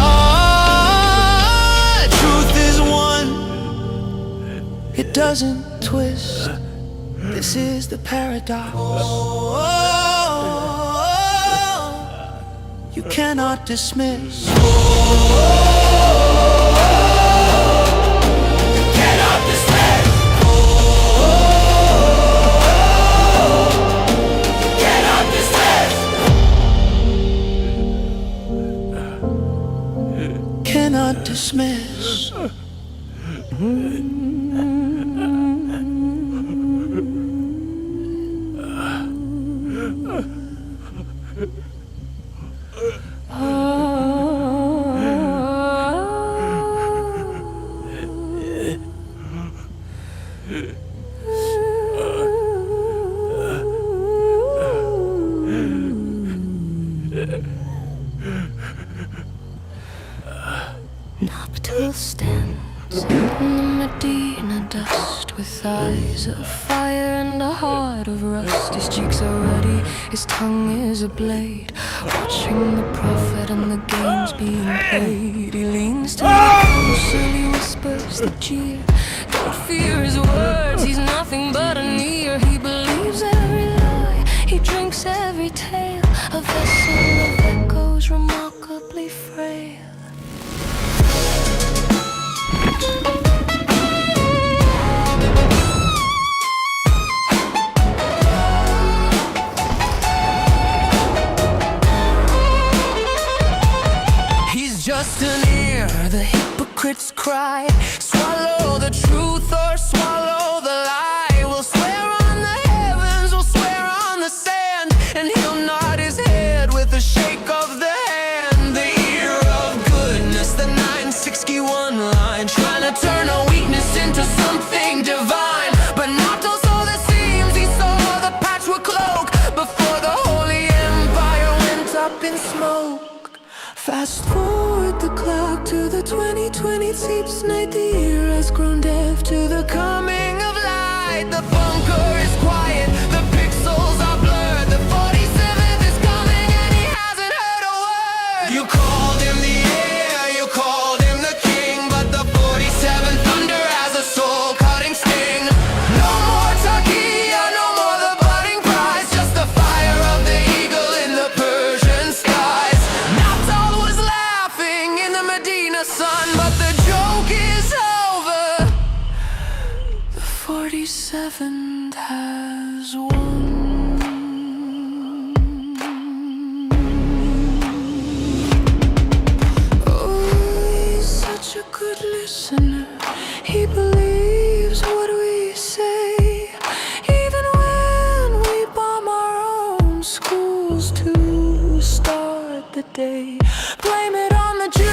Truth is one, it doesn't twist. This is the paradox. You cannot dismiss. Cannot dismiss. Noctil stands in the Medina dust with eyes of fire and a heart of rust. His cheeks are ruddy, his tongue is a blade, watching the prophet and the games being played. He leans to the council, he whispers the jeer. Don't fear his words, he's nothing but an ear. He believes every lie, he drinks every tale, a vessel of echoes remarkably frail. Just an ear, the hypocrite's cry. Swallow the truth or swallow the lie. We'll swear on the heavens, we'll swear on the sand, and he'll nod his head with a shake of the hand. The ear of goodness, the 961 line, trying to turn a weakness into something divine. But not till saw the seams, he saw the patchwork cloak before the holy empire went up in smoke. Fast forward the clock to the 2020 Seeps night. The ear has grown deaf to the coming of light. The bunker is quiet, the pixels are blurred. The 47th is coming and he hasn't heard a word. You called him the air, you called him the king, but the 47th thunder has a soul-cutting sting. No more Takia, no more the budding cries, just the fire of the eagle in the Persian skies. Medina sun, but the joke is over. The 47th has won. Oh, he's such a good listener. He believes what we say, even when to start the day. Blame it on the Jews.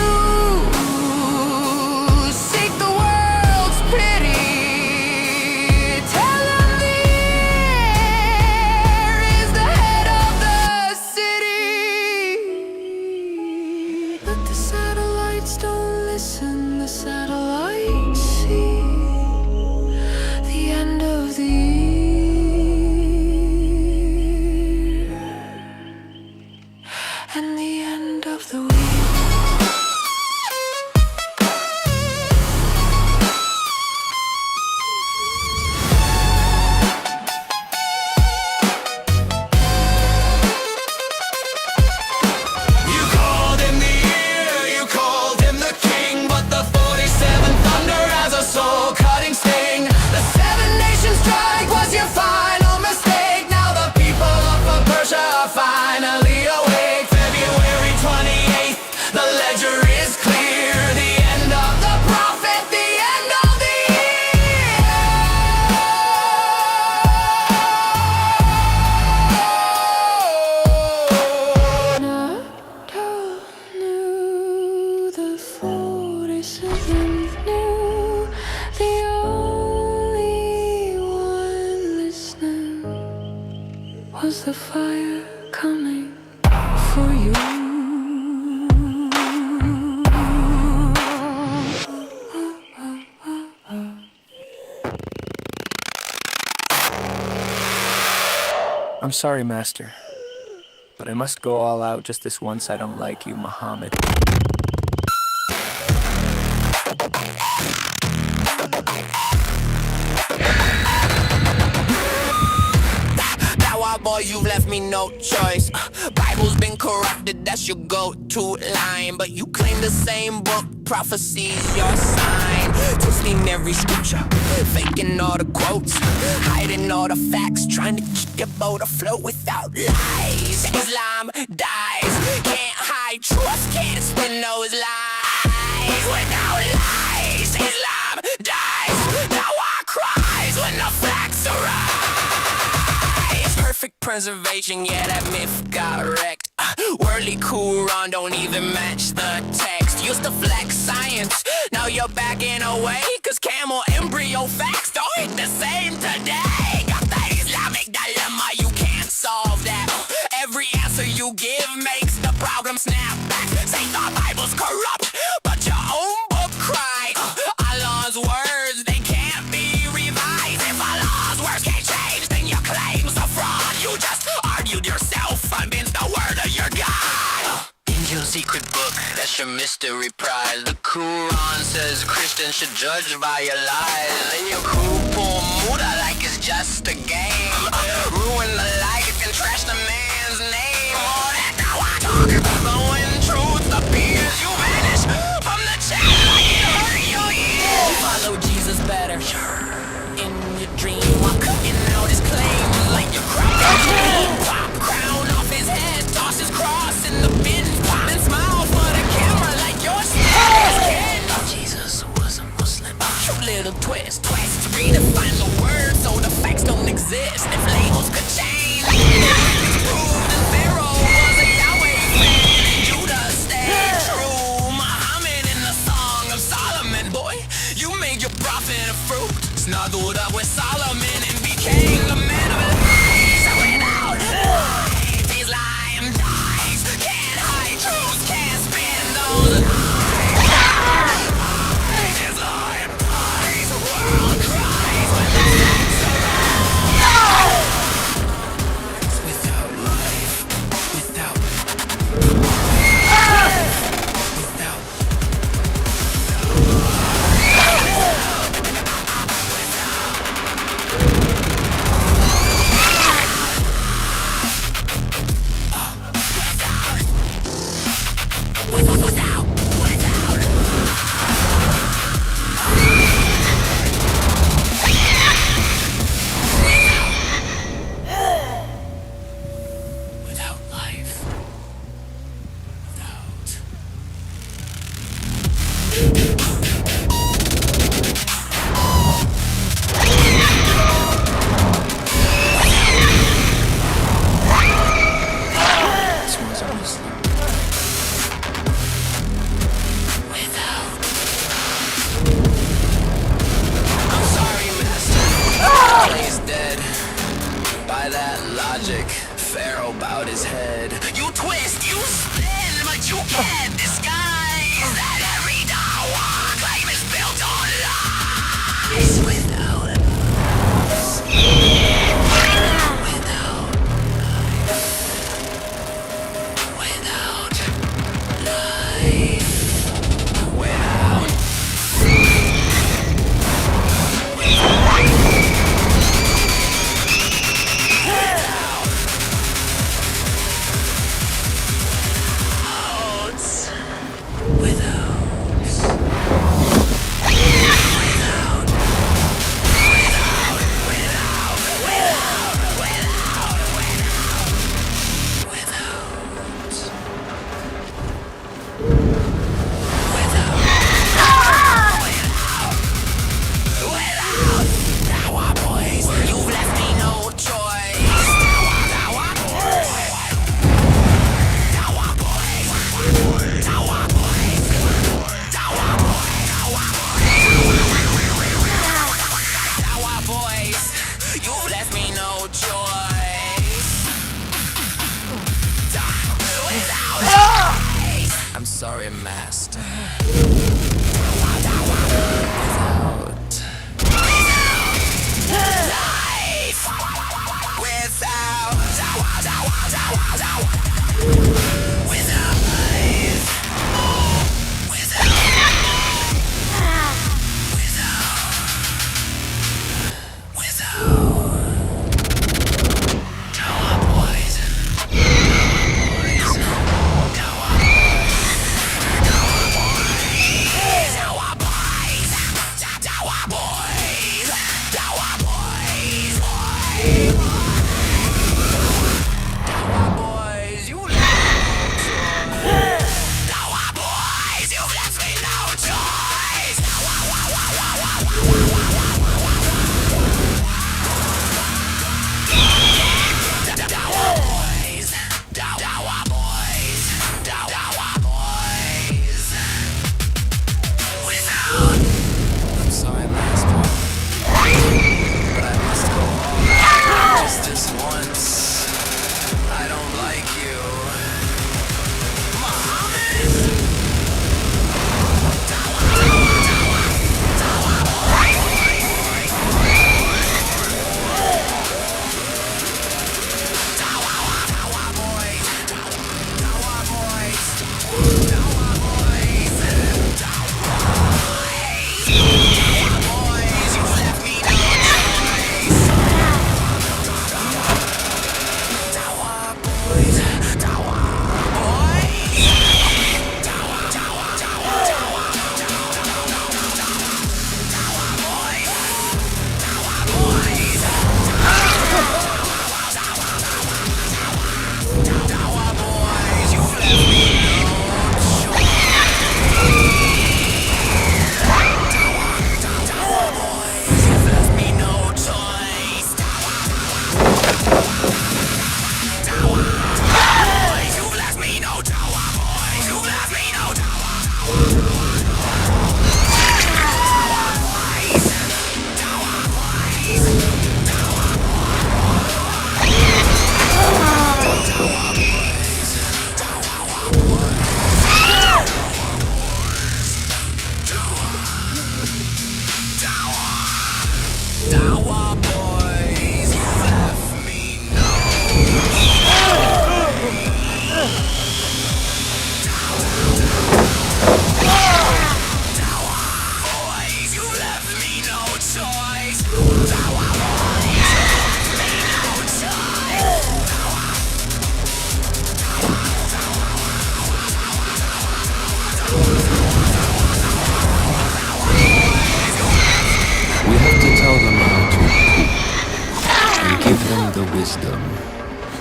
Seek the world's pity. Tell them the air is the head of the city. But the satellites don't listen. The satellites see the end of the year and the end of the week. You called him the ear, you called him the king, but the 47 Thunder has a soul-cutting sting. The Seven Nations strike was your final mistake. Now the people of Persia are finally awake. February 28th, the ledger is clear. The end of the prophet, the end of the Not knew the 47th knew. The only one listening was the fire coming for you. I'm sorry, Master, but I must go all out just this once. I don't like you, Muhammad. Now, boy, you've left me no choice. Bible's been corrupted, that's your go-to line. But you claim the same book, prophecy's your sign. Twisting every scripture, faking all the quotes, hiding all the facts, trying to keep your boat afloat without lies. Islam dies, can't hide truth, can't spin those lies. Without lies, Islam dies. Now our cries when the facts arise. Perfect preservation, yeah, that myth got wrecked. Worldly Quran don't even match the text. Used to flex science, now you're backing away. Cause camel embryo facts don't hit the same today. Got the Islamic dilemma, you can't solve that. Every answer you give makes the problem snap back. Say the Bible's corrupt, but your own book cried. Allah's words, they can't be revised. If Allah's words can't change, then your claims are fraud. You just argued yourself against the word of your God. In your secret book, that's your mystery prize. The Quran says Christians should judge by your lies. And your crew pull Muda like it's just a game. Ruin the life and trash the man's name. Oh, that's how I talk about. But when truth appears, you vanish from the chat like it hurt your ears. Follow Jesus better. In your dream, I'm cutting out his claims like your crop. Pop crown off his head, toss his cross in the bin. Pop and smile for the camera like your skin. Jesus was a Muslim. True little twist. Redefine the word so the facts don't exist. If labels could change, it's proved that Pharaoh was a Yahweh fan. sorry, master.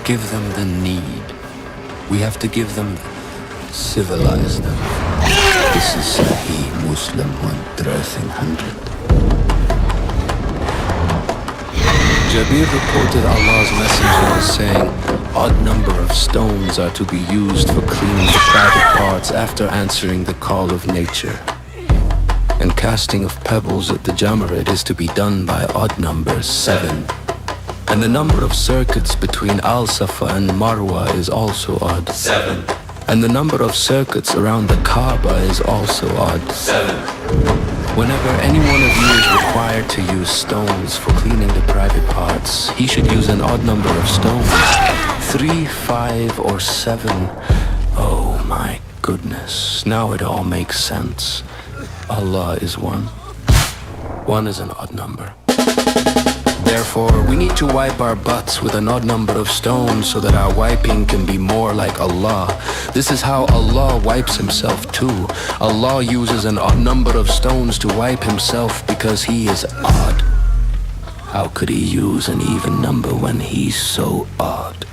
Give them the need. We have to give them, civilize them. This is Sahih Muslim 1300. Jabir reported Allah's messenger as saying, odd number of stones are to be used for cleaning the private parts after answering the call of nature. And casting of pebbles at the Jamarat is to be done by odd numbers 7. And the number of circuits between Al-Safa and Marwa is also odd. 7. And the number of circuits around the Kaaba is also odd. 7. Whenever any one of you is required to use stones for cleaning the private parts, he should use an odd number of stones. 3, 5, or 7. Oh my goodness, now it all makes sense. Allah is one. One is an odd number. Therefore, we need to wipe our butts with an odd number of stones so that our wiping can be more like Allah. This is how Allah wipes himself too. Allah uses an odd number of stones to wipe himself because he is odd. How could he use an even number when he's so odd?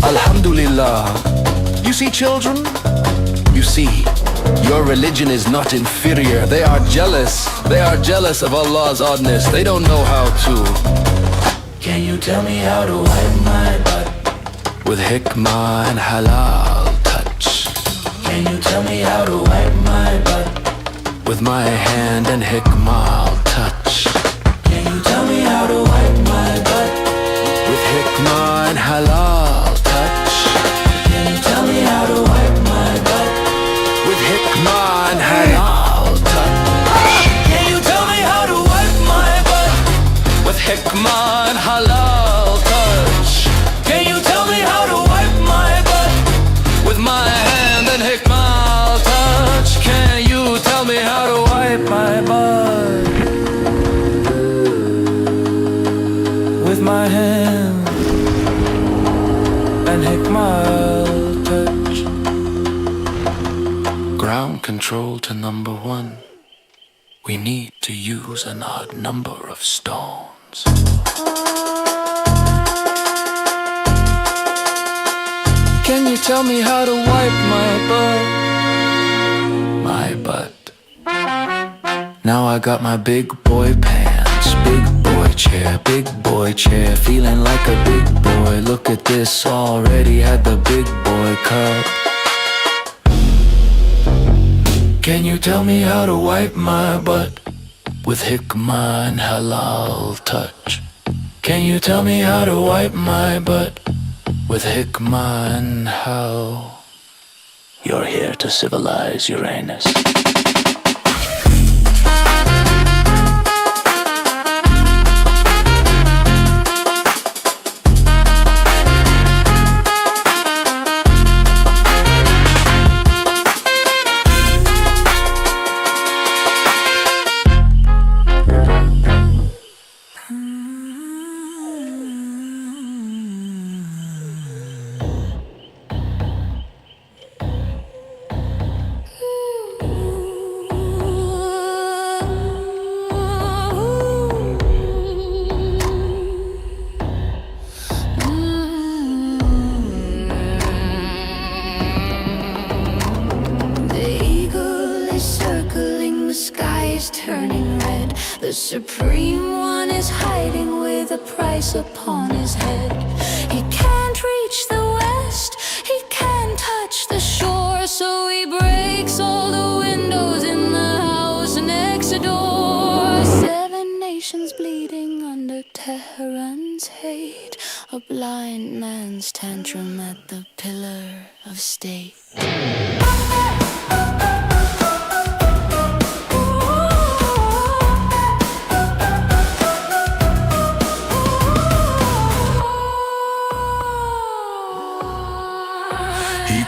Alhamdulillah. You see, children? You see, your religion is not inferior. They are jealous. They are jealous of Allah's oddness. They don't know how to. Can you tell me how to wipe my butt? With hikmah and halal touch. Can you tell me how to wipe my butt? With my hand and hikmah touch. Can you tell me how to wipe my butt? With hikmah and halal touch. Can you tell me how to wipe my butt? wild touch. Ground control to number 1. We need to use an odd number of stones. Can you tell me how to wipe my butt? My butt. Now I got my big boy pants, big boy chair, feeling like a big boy. Look at this, already had the big boy cup. Can you tell me how to wipe my butt with hikmah and halal touch? Can you tell me how to wipe my butt with hikmah and hal? You're here to civilize Uranus. The Supreme One is hiding with a price upon his head. He can't reach the west, he can't touch the shore, so he breaks all the windows in the house next door. 7 nations bleeding under Tehran's hate, a blind man's tantrum at the pillar of state.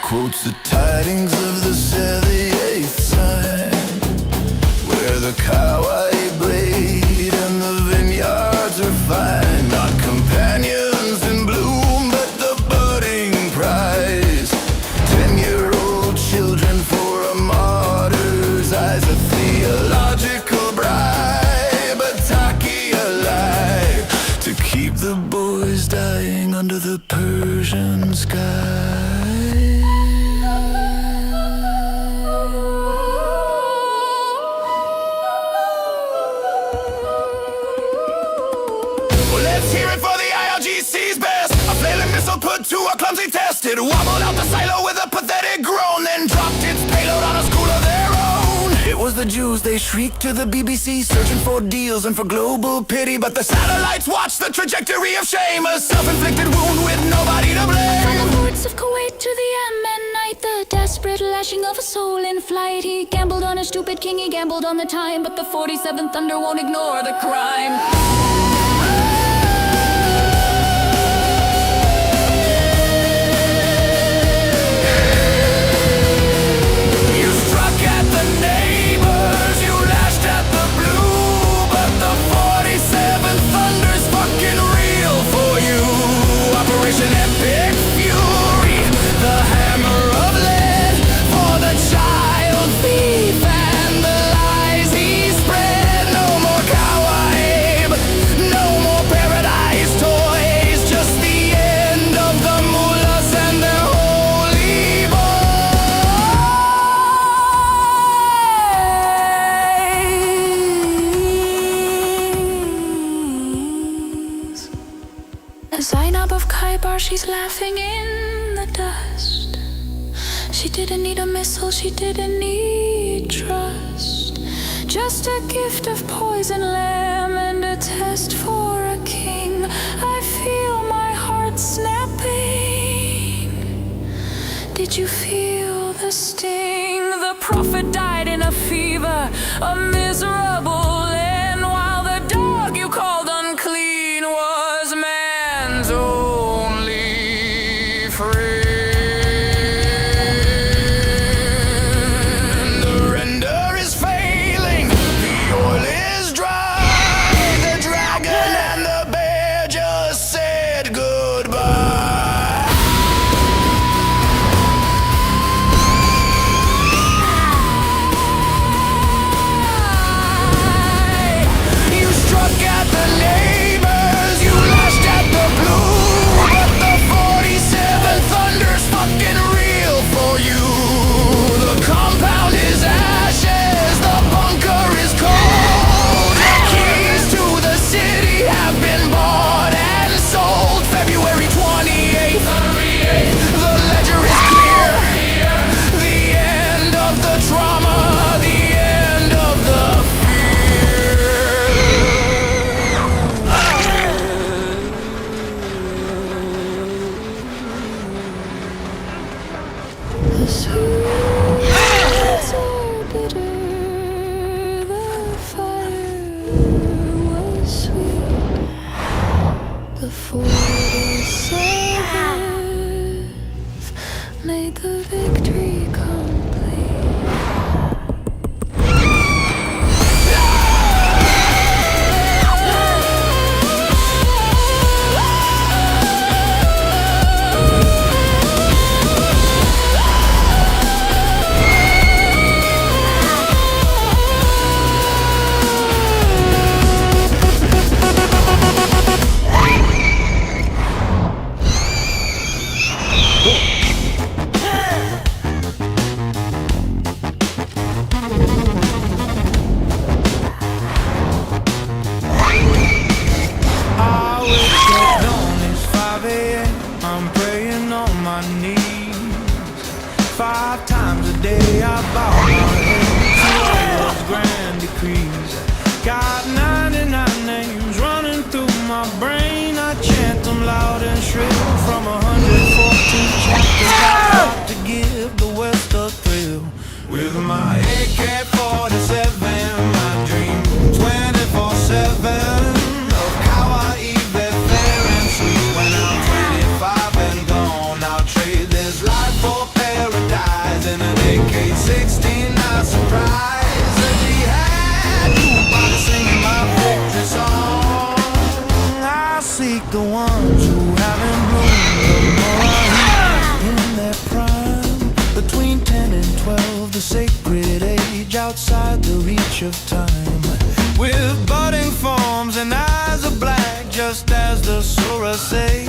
Quotes the tidings of the 78th sign, where the kawaii blade and the vineyards are fine. Not companions in bloom, but the budding prize. 10-year-old children for a martyr's eyes. A theological bribe, a taki alive, to keep the boys dying under the Persian sky. Put to a clumsy test. It wobbled out the silo with a pathetic groan, then dropped its payload on a school of their own. It was the Jews, they shrieked to the BBC, searching for deals and for global pity. But the satellites watched the trajectory of shame, a self-inflicted wound with nobody to blame. From the ports of Kuwait to the Yemenite, the desperate lashing of a soul in flight. He gambled on a stupid king, he gambled on the time, but the 47th Thunder won't ignore the crime. She's laughing in the dust. She didn't need a missile, she didn't need trust. Just a gift of poison lamb and a test for a king. I feel my heart snapping. Did you feel the sting? The prophet died in a fever, a miserable end, while the dog you called unclean was man's only friend. The render is failing, the oil is dry. The dragon and the bear just said goodbye. The sweets are bitter, the fire was sweet. The 47th made the victory complete. I'm praying on my knees 5 times a day. I bow my head to all those grand decrees. Got 99 names running through my brain. I chant them loud and shrill from 114 chapters. I got to give the West a thrill with my AK-47. My dream 24/7. The ones who haven't bloomed, the more in their prime, between 10 and 12, the sacred age outside the reach of time. With budding forms and eyes of black, just as the surah say,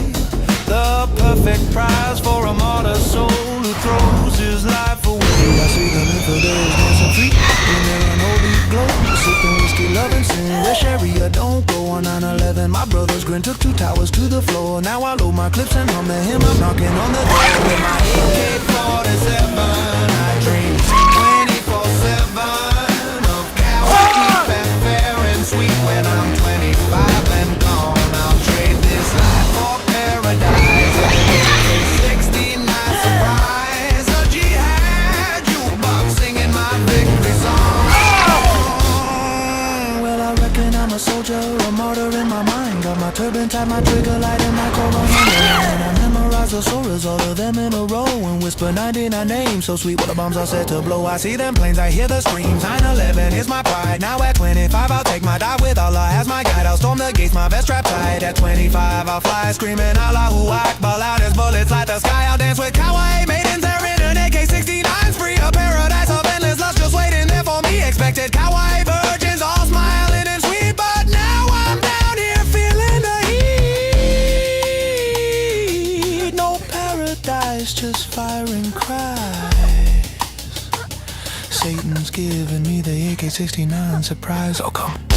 the perfect prize for a martyr soul who throws his life away. I see them infidels dancing free in their unholy glow, sipping whiskey, loving sin. Where Sharia don't go on 9/11. My brother's grin took 2 towers to the floor. Now I load my clips and hum the hymn. I'm knocking on the door with my AK-47. I dream 24/7 of cows cheap and fair and sweet. When I'm 25 and gone, I'll trade this life for paradise. 69 surprise, a jihad jukebox singing my victory song. Well, I reckon I'm a soldier, a martyr in my mind. Got my turban tied, my trigger light, and my coat on. And I memorize the surahs, all of them in a row, and whisper 99 names so sweet when the bombs are set to blow. I see them planes, I hear the screams. 9/11 is my pride. Now at 25, I'll take my dive with Allah as my guide. I'll storm the gates, my vest strapped tight. At 25, I'll fly screaming Allahu Akbar, loud as bullets light the sky. I'll dance with kawaii maidens, they're in an AK-69's free. A paradise of endless lust just waiting there for me. Expected kawaii virgins all smiling and sweet, but now I'm down here feeling the heat. No paradise, just firing cries. Satan's giving me the AK-69 surprise. Oh, come.